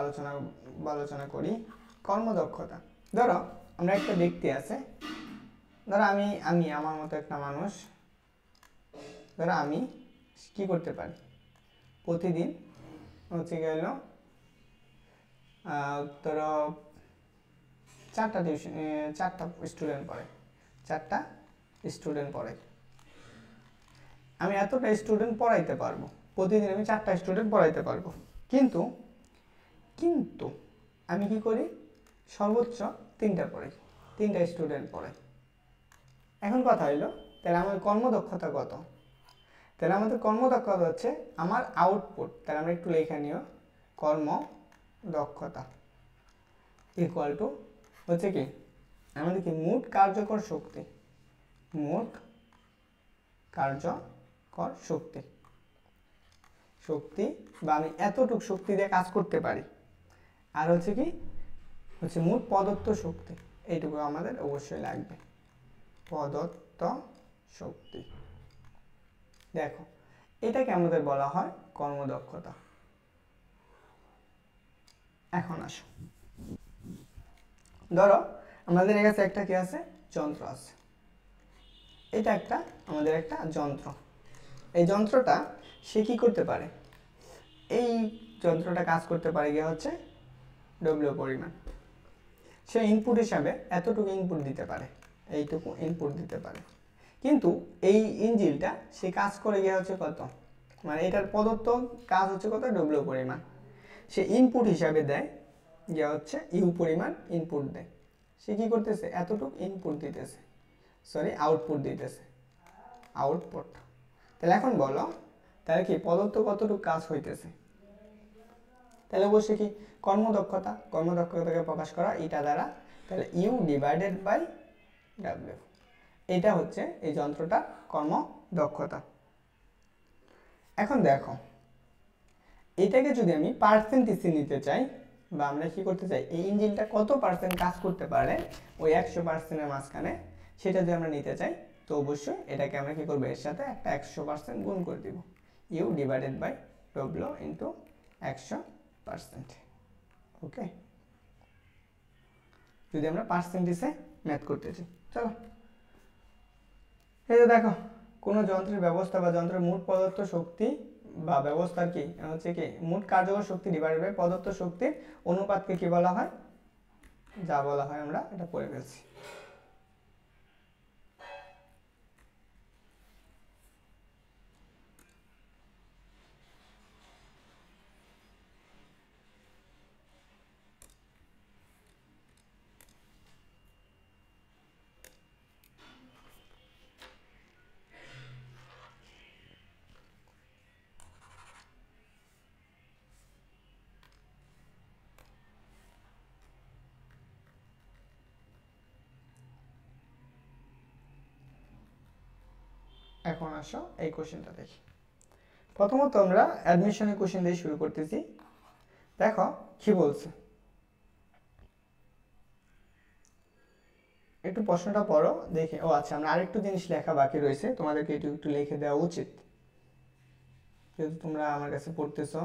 আলোচনা করি। কর্মদক্ষতা, ধরো আমরা একটা ব্যক্তি আছে, ধরো আমি আমার মতো একটা মানুষ, ধরো আমি কি করতে পারি, প্রতিদিন হচ্ছে গেল ধরো চারটা স্টুডেন্ট পড়ে, আমি এতটা স্টুডেন্ট পড়াইতে পারবো, প্রতিদিন আমি 4টা স্টুডেন্ট পড়াইতে পারবো, কিন্তু কিন্তু আমি কি করি, সর্বোচ্চ 3টা পড়াই, 3টা স্টুডেন্ট পড়াই। এখন কথা হইলো, তাহলে আমার কর্মদক্ষতা কত? তাহলে আমাদের কর্মদক্ষতা হচ্ছে আমার আউটপুট, তাহলে আমরা একটু লেখা নিও, কর্মদক্ষতা ইকুয়াল টু হচ্ছে কি আমাদের কি মোট কার্যকর শক্তি, মোট কার্যকর শক্তি বা আমি এতটুকু শক্তি দিয়ে কাজ করতে পারি, আর হচ্ছে কি হচ্ছে মোট প্রদত্ত শক্তি, এইটুকু আমাদের অবশ্যই লাগবে, প্রদত্ত শক্তি। দেখো এটাকে আমাদের বলা হয় কর্মদক্ষতা। এখন আসো, ধরো আমাদের কাছে একটা কি আছে, যন্ত্র আছে, এটা আমাদের একটা যন্ত্র, এই যন্ত্রটা সে কি করতে পারে, এই যন্ত্রটা কাজ করতে পারে গিয়ে হচ্ছে ডব্লিউ পরিমাণ, সে ইনপুট হিসাবে এতটুকু ইনপুট দিতে পারে, এইটুকু ইনপুট দিতে পারে, কিন্তু এই ইঞ্জিনটা সে কাজ করে গিয়ে হচ্ছে কত, মানে এটার প্রদত্ত কাজ হচ্ছে কত, ডব্লিউ পরিমাণ, সে ইনপুট হিসাবে দেয় গিয়ে হচ্ছে ইউ পরিমাণ ইনপুট দেয়, সে কি করতেছে, এতটুকু ইনপুট দিতেছে, আউটপুট দিতেছে, আউটপুট। তাহলে এখন বলো, তাহলে কি প্রদত্ত কতটুকু কাজ হইতেছে, তাহলে অবশ্যই কি কর্মদক্ষতাকে প্রকাশ করা এটা দ্বারা, তাহলে ইউ ডিভাইডেড বাই ডাব্লিউ, এটা হচ্ছে এই যন্ত্রটার কর্মদক্ষতা। এখন দেখো এটাকে যদি আমি পার্সেন্টেজে নিতে চাই, বা আমরা কি করতে চাই, এই ইঞ্জিনটা কত পার্সেন্ট কাজ করতে পারে ওই 100%-এর মাঝখানে, সেটা যদি আমরা নিতে চাই, তো অবশ্যই এটাকে আমরা কি করবো, এর সাথে একটা 100% গুণ করে দিব, U divided by W into 100%। Okay, যদি আমরা পার্সেন্টেজে ম্যাথ করতে চাই, চলো এই যে দেখো, কোনো যন্ত্রের ব্যবস্থা বা যন্ত্রের মোট প্রদত্ত শক্তি বা ব্যবস্থার কি হচ্ছে কি মোট কার্যকর শক্তি ডিভাইডেড বাই প্রদত্ত শক্তির অনুপাতকে কি বলা হয়, যা বলা হয় আমরা এটা পড়ে ফেলছি। এখন আসো এই কোশ্চেনটা দেখি। প্রথমত আমরা অ্যাডমিশনের কোশ্চেন দিয়ে শুরু করতেছি। দেখো কি বলছে, একটু প্রশ্নটা পড়ো দেখে। ও আচ্ছা, আমরা আরেকটু জিনিস লেখা বাকি রয়েছে, তোমাদেরকে একটু লিখে দেওয়া উচিত, যেহেতু তোমরা আমার কাছে পড়তেছো।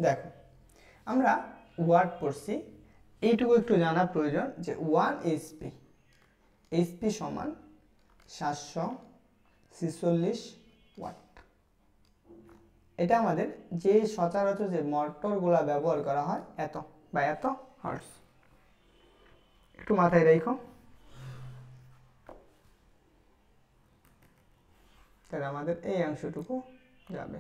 দেখো আমরা ওয়াট পড়ছি, এইটুকু একটু জানা প্রয়োজন যে 1 এইচপি, এইচপি সমান 746 ওয়াট। এটা আমাদের যে সচরাচর যে মোটরগুলা ব্যবহার করা হয় এত বা এত হার্টজ, একটু মাথায় রাখো। তাহলে আমাদের এই অংশটুকু যাবে।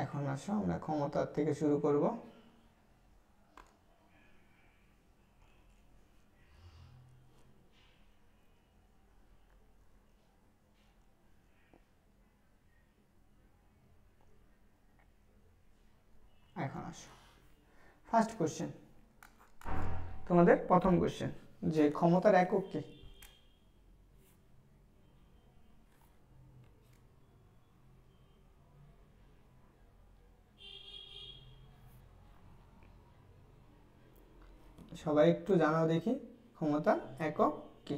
এখন আসো আমরা ক্ষমতার থেকে শুরু করব। এখন আসো ফার্স্ট কোশ্চেন, তোমাদের প্রথম কোশ্চেন যে ক্ষমতার একক কি? সবাই একটু জানাও দেখি ক্ষমতার একক কি?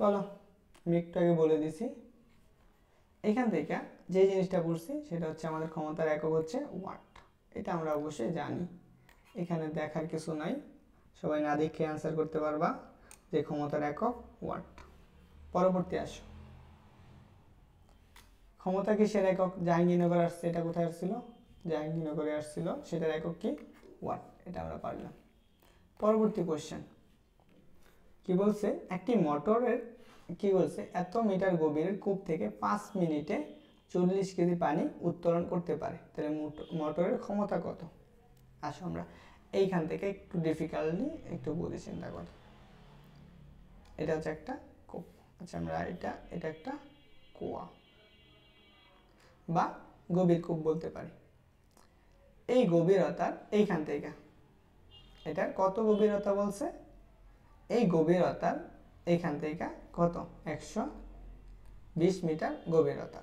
বলো, আমি একটু আগে বলে দিছি। এখান থেকে যে জিনিসটা পড়ছি সেটা হচ্ছে আমাদের ক্ষমতার একক হচ্ছে ওয়াট। এটা আমরা অবশ্যই জানি, এখানে দেখার কিছু নাই, সবাই না দেখে অ্যান্সার করতে পারবা যে ক্ষমতার একক ওয়াট। পরবর্তী আসো, ক্ষমতা কিসের একক? জাহাঙ্গীরনগর আসছে, এটা কোথায় আসছিল? জাহাঙ্গীরনগরে আসছিল, সেটার একক কি? ওয়াট। এটা আমরা পারলাম। পরবর্তী কোশ্চেন কি বলছে? একটি মোটরের কি বলছে এত মিটার গভীরের কূপ থেকে 5 মিনিটে 40 কেজি পানি উত্তোলন করতে পারে। তাহলে মোটরের ক্ষমতা কত? আসো আমরা এইখান থেকে একটু ডিফিকাল্টলি একটু বুঝে চিন্তা করি। এটা হচ্ছে একটা কূপ, আচ্ছা আমরা এটা একটা কুয়া বা গভীর কূপ বলতে পারি। এই গভীরতার এইখান থেকে এটার কত গভীরতা বলছে? এই গভীরতার এইখান থেকে কত? 120 মিটার গভীরতা।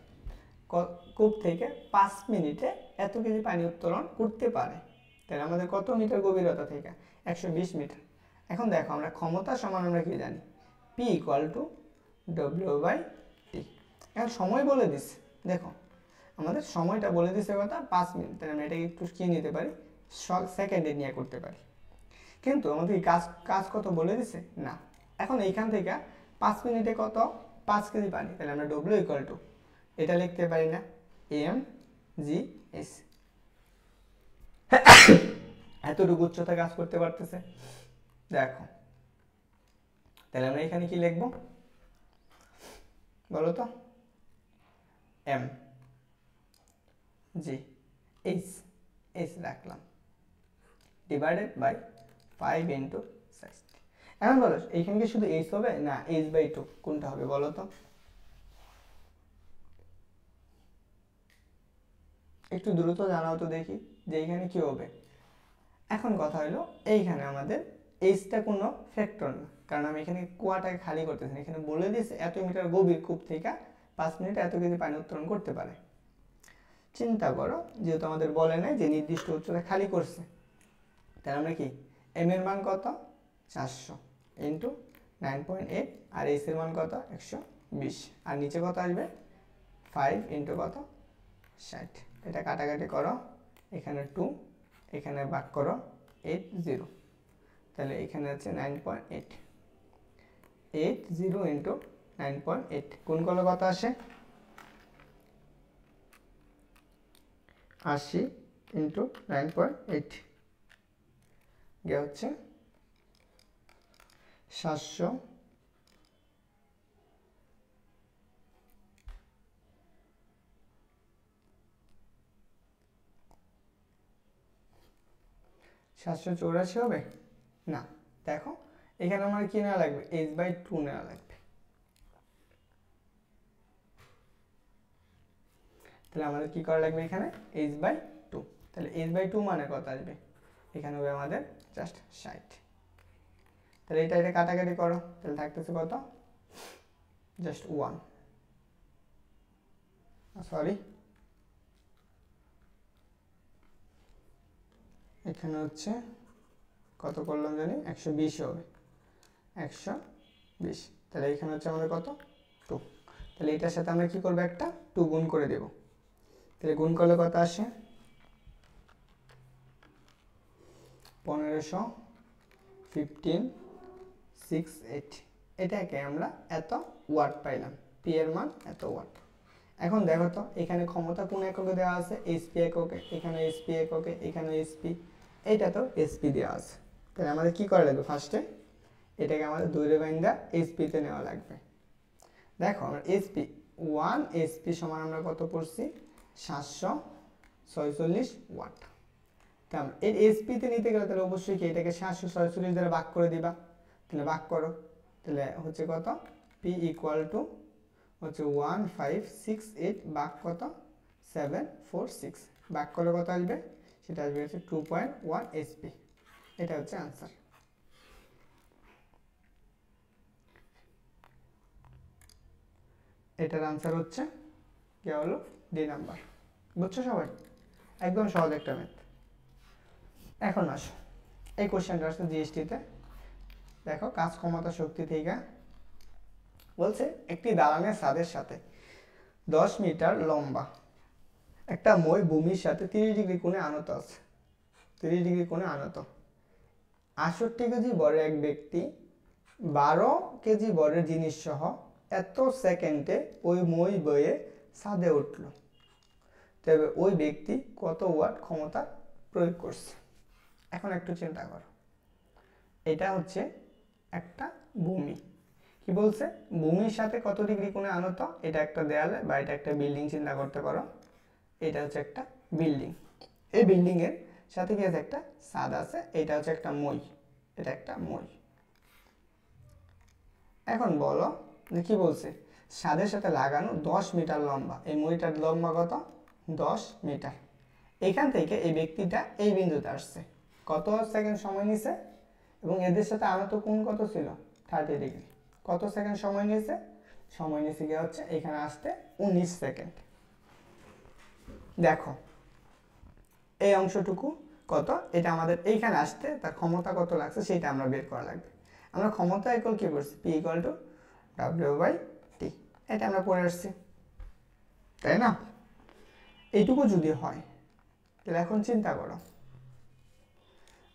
কূপ থেকে 5 মিনিটে এত কেজি পানি উত্তোলন করতে পারে। তাহলে আমাদের কত মিটার গভীরতা থেকে? 120 মিটার। এখন দেখো আমরা ক্ষমতা সমান আমরা কি জানি? P = W/T। এখন সময় বলে দিচ্ছে, দেখো আমাদের সময়টা বলে দিচ্ছে কথা 5 মিনিট, তাহলে আমরা এটাকে একটু কি নিতে পারি? সেকেন্ডে নিয়ে করতে পারি। কিন্তু আমাদের কাজ কত বলে দিছে না। এখন এইখান থেকে 5 মিনিটে কত? 5 কেজি পানি, তাহলে আমরা W = এটা লিখতে পারি না, mg/s। এতটুকু উচ্চতা কাজ করতে পারতেছে, দেখো। তাহলে আমরা এখানে কি লিখব বলো তো? mg/s রাখলাম, ডিভাইডেড বাই 5 × 60। এখন বলো এইখানে কি শুধু h হবে না h/2 কোনটা হবে বলো তো? একটু দ্রুত জানাও তো দেখি যে এইখানে কি হবে। এখন কথা হলো এইখানে আমাদের এইচটা কোনো ফ্যাক্টর না, কারণ আমি এখানে কুয়াটাকে খালি করতেছি না। এখানে বলে দিয়েছে এত মিটার গভীর কূপ থেকে 5 মিনিটে এত কেজি পানি উত্তোলন করতে পারে। চিন্তা করো, যেহেতু আমাদের বলে নাই যে নির্দিষ্ট উচ্চতা খালি করছে, তাহলে আমরা কি এম এর মান কত? 400 × 9.8, আর এইচ এর মান কত? 120, আর নিচে কত আসবে? 5 × কত? 60। এটা কাটাকাটি করো, এখানে 2, এখানে ভাগ করো 80, তাহলে এখানে আছে 9.8। 80 × 9.8 কোন করলে কত আসে? 80 × 9.8 গিয়ে হচ্ছে 700 784 হবে না। দেখো এখানে আমার কি নেওয়া লাগবে? h/2 নেওয়া লাগবে। তাহলে আমাদের কি করা লাগবে এখানে? h/2। তাহলে h/2 মানে কত আসবে? এখানে হবে আমাদের জাস্ট 60। তাহলে এটা এটা কাটাকাটি করো, তাহলে থাকতেছে কত, জাস্ট 1, সরি এখানে হচ্ছে কত করলাম জানি 120 হবে, 120, তাহলে এখানে হচ্ছে আমাদের কত 2, তাহলে এটার সাথে আমরা কি করবো একটা 2 গুণ করে দেব, তাহলে গুণ করলে কত আসে 1500 1568, এটাকে আমরা এত ওয়াট পাইলাম, পি এর মান এত ওয়াট। এখন দেখো তো এখানে ক্ষমতা কোন এককে দেওয়া আছে, এইচপি এককে, এখানে এইচপি এককে, এখানে এইচপি, এইটা তো এইচপি দেওয়া আছে, তাহলে আমাদের কি করা লাগবে, ফার্স্টে এটাকে আমাদের দৈর্ঘ্য বাইন্দা এইচপিতে নেওয়া লাগবে। দেখো আমরা এইচপি 1 এইচপি সমান আমরা কত পড়ছি 746 ওয়াট। তাহলে এই এইচপিতে নিতে গেলে তাহলে অবশ্যই কি এটাকে 746 দ্বারা ভাগ করে দিবা, তাহলে ভাগ করো, তাহলে হচ্ছে কত পি ইকুয়াল টু হচ্ছে 1568 ভাগ কত 746, ভাগ করলে কত আসবে, সেটা আসবে হচ্ছে 2.1 এইচপি, এটা হচ্ছে আনসার। এটার আনসার হচ্ছে কি হলো ডি নাম্বার, বুঝছো সবাই, একদম সহজ একটা ম্যাথ। এখন আসো এই কোশ্চেনটা আসছে জিএসটিতে, দেখো কাজ ক্ষমতা শক্তি থেকে বলছে একটি দালানের ছাদের সাথে 10 মিটার লম্বা একটা মই ভূমির সাথে 30 ডিগ্রি কোণে আনত আছে, 30 ডিগ্রি কোণে আনত, 68 কেজি বড় এক ব্যক্তি 12 কেজি বড়ের জিনিস সহ এত সেকেন্ডে ওই মই বয়ে ছাদে উঠল, তবে ওই ব্যক্তি কত ওয়াট ক্ষমতা প্রয়োগ করছে। এখন একটু চিন্তা করো, এটা হচ্ছে একটা ভূমি, কি বলছে ভূমির সাথে কত ডিগ্রি কোণে আনত, এটা একটা দেয়ালে বা এটা একটা বিল্ডিং চিন্তা করতে পারো, এটা হচ্ছে একটা বিল্ডিং, এই বিল্ডিং এর সাথে কি আছে একটা ছাদ আছে, এটা হচ্ছে একটা মই, এটা একটা মই। এখন বলো যে কি বলছে ছাদের সাথে লাগানো 10 মিটার লম্বা, এই মইটার লম্বা কত 10 মিটার, এখান থেকে এই ব্যক্তিটা এই বিন্দুতে আসছে, কত সেকেন্ড সময় নিছে, এবং এদের সাথে আনত কোণ কত ছিল 30 ডিগ্রি, কত সেকেন্ড সময় নিয়েছে, সময় নিয়েছে গিয়ে হচ্ছে এখানে আসতে 19 সেকেন্ড। দেখো এই অংশটুকু কত, এটা আমাদের এইখানে আসতে তার ক্ষমতা কত লাগছে সেটা আমরা বের করা লাগবে। আমরা ক্ষমতা ইকুয়াল কি করছি, পি ইকুয়াল টু W/T, এটা আমরা পড়ে আসছি, তাই না? এইটুকু যদি হয় তাহলে এখন চিন্তা করো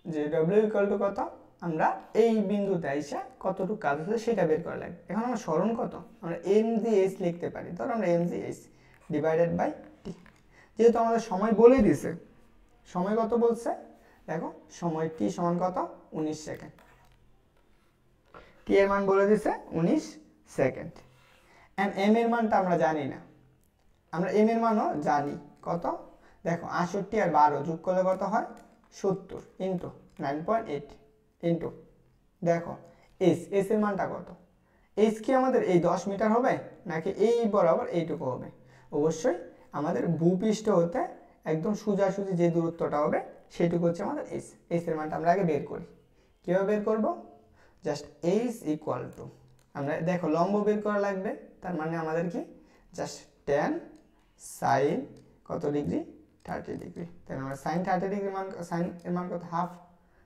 যে W ইকুয়াল টু কত, আমরা এই বিন্দুতে আইসা কতটুকু কাজ হচ্ছে সেটা বের করা লাগবে। এখন আমরা স্মরণ কত, আমরা mgh লিখতে পারি, ধরো আমরা mgh ডিভাইডেড বাই টি, যেহেতু আমাদের সময় বলে দিছে, সময় কত বলছে দেখো, সময় টি সমান কত 19 সেকেন্ড, টি এর মান বলে দিছে 19 সেকেন্ড, এন্ড এম এর মানটা আমরা জানি না, আমরা এম এর মানও জানি কত, দেখো 68 আর 12 যোগ করলে কত হয় 70 ইন্টু 9.8 ইন্টু দেখো এস এর মানটা কত, এস কি আমাদের এই 10 মিটার হবে নাকি এই বরাবর এইটুকু হবে, অবশ্যই আমাদের ভূপৃষ্ঠ হতে একদম সোজাসুজি যে দূরত্বটা হবে সেটুকু হচ্ছে আমাদের এস, এর মানটা আমরা আগে বের করি, কিভাবে বের করব, জাস্ট এস ইকুয়াল টু, আমরা দেখো লম্ব বের করা লাগবে, তার মানে আমাদের কি জাস্ট 10 সাইন কত ডিগ্রি 30 ডিগ্রি, তাহলে আমরা সাইন 30 ডিগ্রি মান, সাইন এর মান কত হাফ,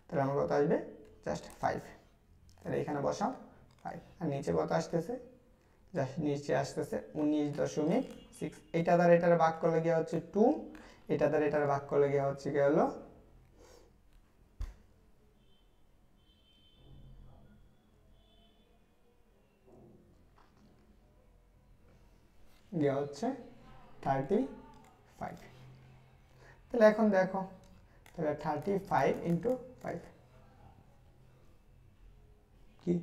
তাহলে আমার কত আসবে জাস্ট 5, তাহলে এখানে বসাও 5, আর নিচে কত আসতেছে জাস্ট নিচে আসতেছে 19.6, এটা দ্বারা এটার ভাগ করলে গিয়ে হচ্ছে 2, এটা দ্বারা এটার ভাগ করলে গিয়ে হচ্ছে কি হলো গিয়ে হচ্ছে 35, তাহলে এখন দেখো তাহলে 35 ইন্টু 5 কি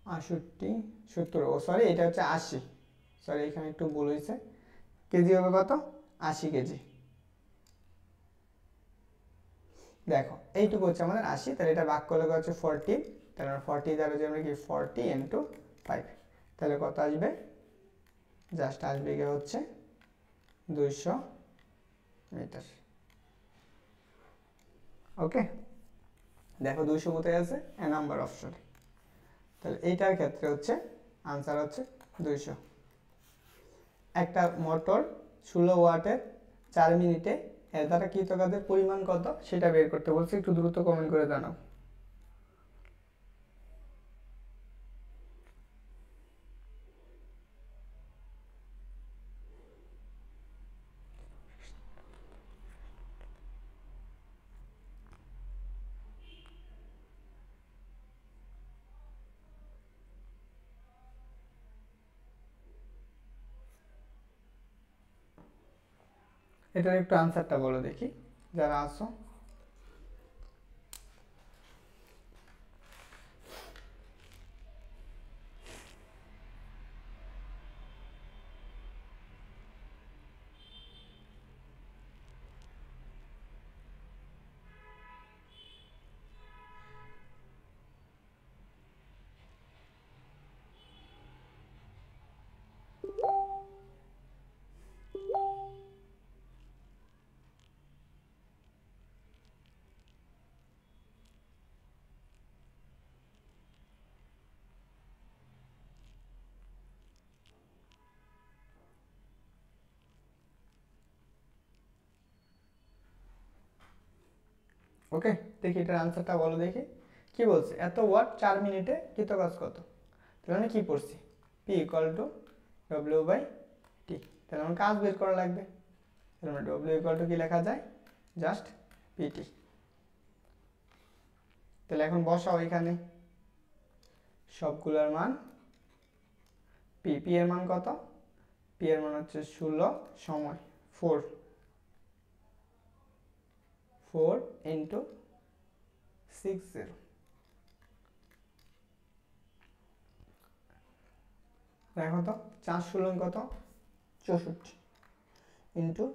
68 70, ও সরি এটা হচ্ছে 80, সরি এখানে একটু ভুল হয়েছে, কেজি হবে কত 80 কেজি, দেখো এইটুকু হচ্ছে আমাদের 80, তাহলে এটা ভাগ করলে হচ্ছে 40, তাহলে 40 দ্বারা যে আমরা কি 40 ইন্টু 5, তাহলে কত আসবে জাস্ট আসবে গিয়ে হচ্ছে 200 মিটার। ওকে, দেখো 200 কোথায় আছে, এ নাম্বার অপশনে। তাহলে এইটার ক্ষেত্রে হচ্ছে আনসার হচ্ছে 200। একটা মোটর 16 ওয়াটের 4 মিনিটে এর দ্বারা কৃত কাজের পরিমাণ কত সেটা বের করতে বলছি, একটু দ্রুত কমেন্ট করে জানাও। এটার একটু আনসারটা বলো দেখি যারা আসো। ওকে, দেখি এটার আনসারটা বলো দেখি। কি বলছে, এত ওয়াট 4 মিনিটে কৃত কাজ কত। তাহলে আমি কি পড়ছি, P equal to W by T. তাহলে আমার কাজ বের করা লাগবে। তাহলে আমরা ডব্লিউ ইকুয়াল টু কি লেখা যায়, জাস্ট পিটি। তাহলে এখন বসাও এখানে সবগুলোর মান। পি, পি এর মান কত, পি এর মান হচ্ছে 16 সময় 4 ইন্টু 60। দেখো তো 4 16 কত, 64 ইন্টু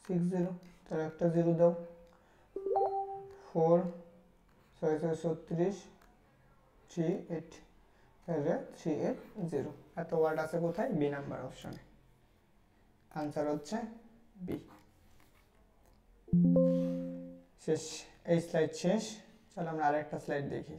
60। তাহলে একটা 0 দাও, 4 6 36 3 8। তাহলে 380। এত ওয়ার্ড আছে কোথায়, বি নাম্বার অপশনে। আনসার হচ্ছে বি। শেষ, এই স্লাইড শেষ। চলো আমরা আরেকটা স্লাইড দেখি।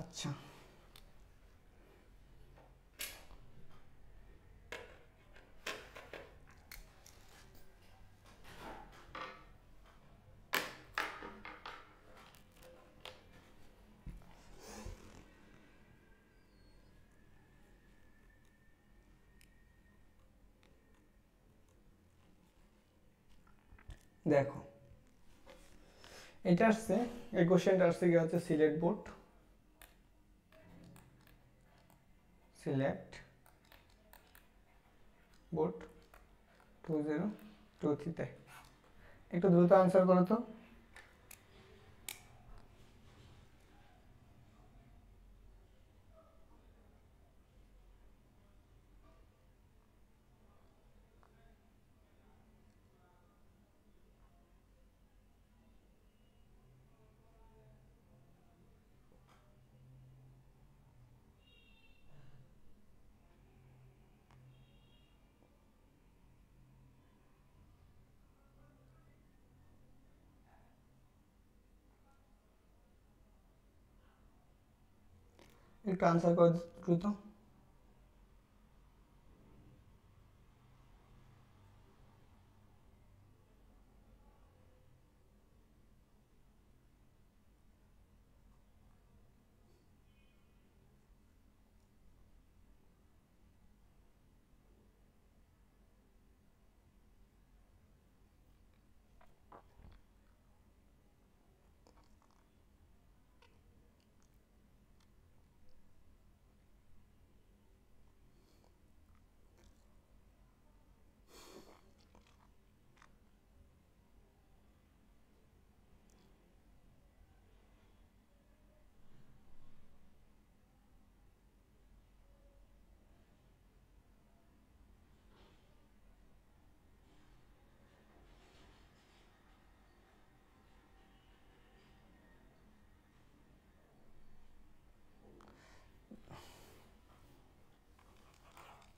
আচ্ছা, দেখো এটা আসছে, এই কোশ্চেনটা আসছে কি হচ্ছে সিলেট বোর্ড, সিলেক্ট বোর্ড 2023-তে। একটু দ্রুত আনসার করো তো। একটু আনসার করো দ্রুত।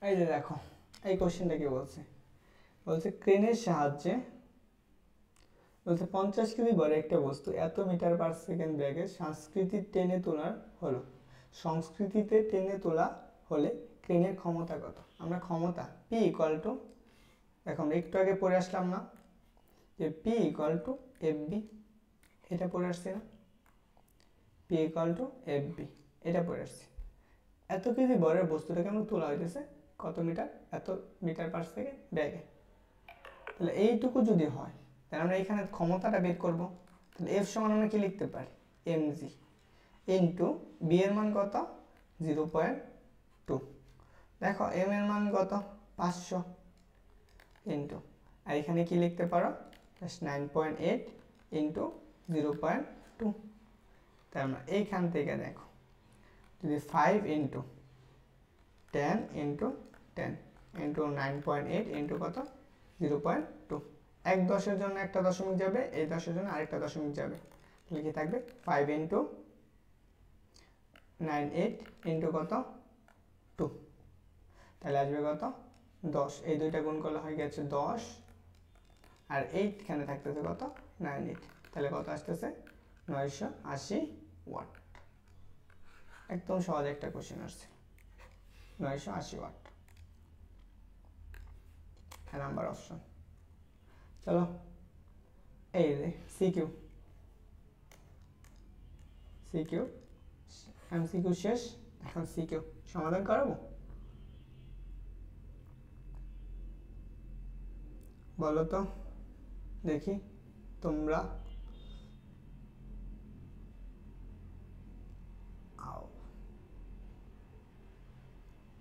এই যে দেখো এই কোশ্চেনটা কি বলছে, বলছে ক্রেনের সাহায্যে বলছে 50 কেজি ভরে একটা বস্তু এত মিটার পার সেকেন্ড বেগে সংস্কৃতিতে টেনে তোলা হলে ক্রেনের ক্ষমতা কত? আমরা ক্ষমতা পি ইকুয়াল টু, দেখো আমরা একটু আগে পড়ে আসলাম না যে P equal to f v, এটা পড়ে আসছি না, p equal to f v, এটা পড়ে আসছি। এত কেজি ভরের বস্তুটাকে আমরা তোলা হইতেছে কত মিটার, এত মিটার পার সেকেন্ড ব্যাগে। তাহলে এইটুকু যদি হয় তাহলে আমরা এখানে ক্ষমতাটা বের করব। তাহলে এফ সমান আমরা কি লিখতে পারি, এম জি ইন্টু বি এর মান কত 0.2, দেখো এম এর মান কত 500 ইন্টু, আর এখানে কি লিখতে পারো 9.8 ইন্টু 0.2। তার মানে এইখান থেকে দেখো যদি 5 ইন্টু 10 ইন্টু 10 ইন্টু 9.8 ইন্টু কত 0.2, এক দশের জন্য একটা দশমিক যাবে, এই দশের জন্য আরেকটা দশমিক যাবে, তাহলে কি থাকবে 5 ইন্টু 98 ইন্টু কত 2, তাহলে আসবে কত 10, এই দুইটা গুণ করলে হয়ে গেছে 10 আর 8 এখানে থাকতেছে কত 98, তাহলে কত আসতেছে 980 ওয়াট। একদম সহজ একটা কোশ্চেন আসছে, 980 ওয়াট নাম্বার অপশন। চলো এই যে সিকিউ এমসিকিউ শেষ, এখন সিকিউ সমাধান করাবো। বলো তো দেখি তোমরা,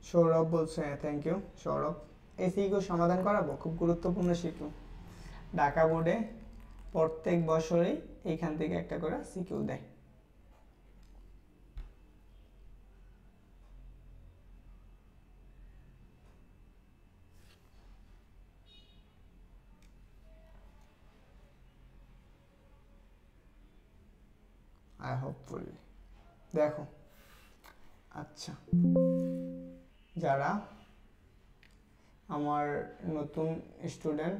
সৌরভ বলছে, থ্যাংক ইউ সৌরভ। এই সিকিউ সমাধান করাবো, খুব গুরুত্বপূর্ণ সিকিউ। ঢাকা বোর্ডে প্রত্যেক বছরই এইখান থেকে একটা করে সিকিউ দেয়। আই হোপফুলি দেখো। আচ্ছা, যারা আমার নতুন স্টুডেন্ট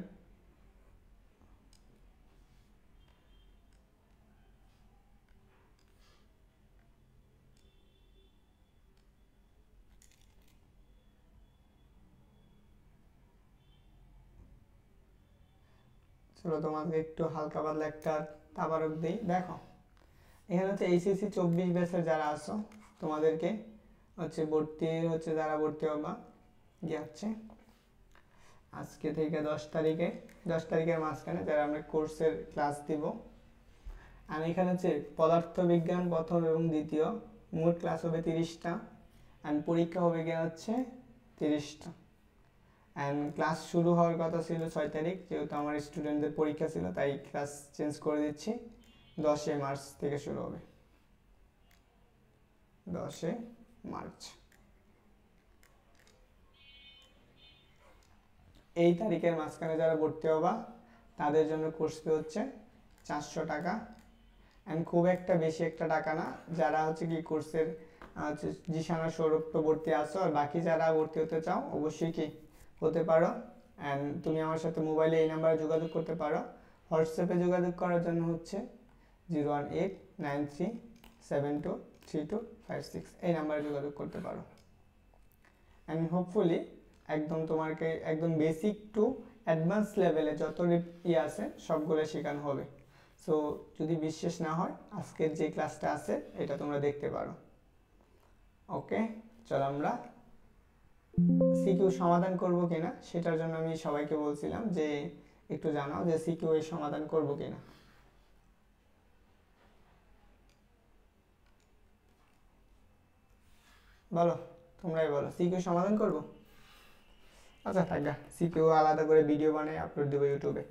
চলো তোমাকে একটু হালকা পাতলা একটা তাবারক দিই। দেখো এখানে হচ্ছে এইচএসসি 24 ব্যাচের যারা আছো তোমাদেরকে হচ্ছে যারা ভর্তি হবা গিয়ে হচ্ছে আজকে থেকে 10 তারিখের মাঝখানে যারা আমরা কোর্সের ক্লাস দিব। আর এখানে হচ্ছে পদার্থবিজ্ঞান প্রথম এবং দ্বিতীয় মোট ক্লাস হবে 30টা, অ্যান্ড পরীক্ষা হবে গিয়ে হচ্ছে 30টা। অ্যান্ড ক্লাস শুরু হওয়ার কথা ছিল 6 তারিখ, যেহেতু আমার স্টুডেন্টদের পরীক্ষা ছিল তাই ক্লাস চেঞ্জ করে দিচ্ছি, 10 মার্চ থেকে শুরু হবে, 10 মার্চ। এই তারিখের মাঝখানে যারা ভর্তি হবা তাদের জন্য কোর্স ফি হচ্ছে 400 টাকা, অ্যান্ড খুব একটা বেশি একটা টাকা না। যারা হচ্ছে কি কোর্সের হচ্ছে জিশানা সৌরভ তো ভর্তি আসো, আর বাকি যারা ভর্তি হতে চাও অবশ্যই কি হতে পারো। অ্যান্ড তুমি আমার সাথে মোবাইলে এই নাম্বারে যোগাযোগ করতে পারো। হোয়াটসঅ্যাপে যোগাযোগ করার জন্য হচ্ছে 01893723256, এই নাম্বারে যোগাযোগ করতে পারো। অ্যান্ড হোপফুলি একদম তোমাকে একদম বেসিক টু অ্যাডভান্স লেভেলে যত আছে সবগুলো শেখানো হবে। সো যদি বিশ্বাস না হয় আজকের যে ক্লাসটা আছে এটা তোমরা দেখতে পারো। ওকে, চলো আমরা সিকিউ সমাধান করব কিনা সেটার জন্য আমি সবাইকে বলছিলাম যে একটু জানাও যে সিকিউ এর সমাধান করব কিনা। বলো, তোমরাই বলো সিকিউ সমাধান করব। আচ্ছা থাকা, সিকিউ আলাদা করে ভিডিও বানিয়ে আপলোড দেবো ইউটিউবে।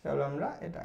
চলো আমরা এটা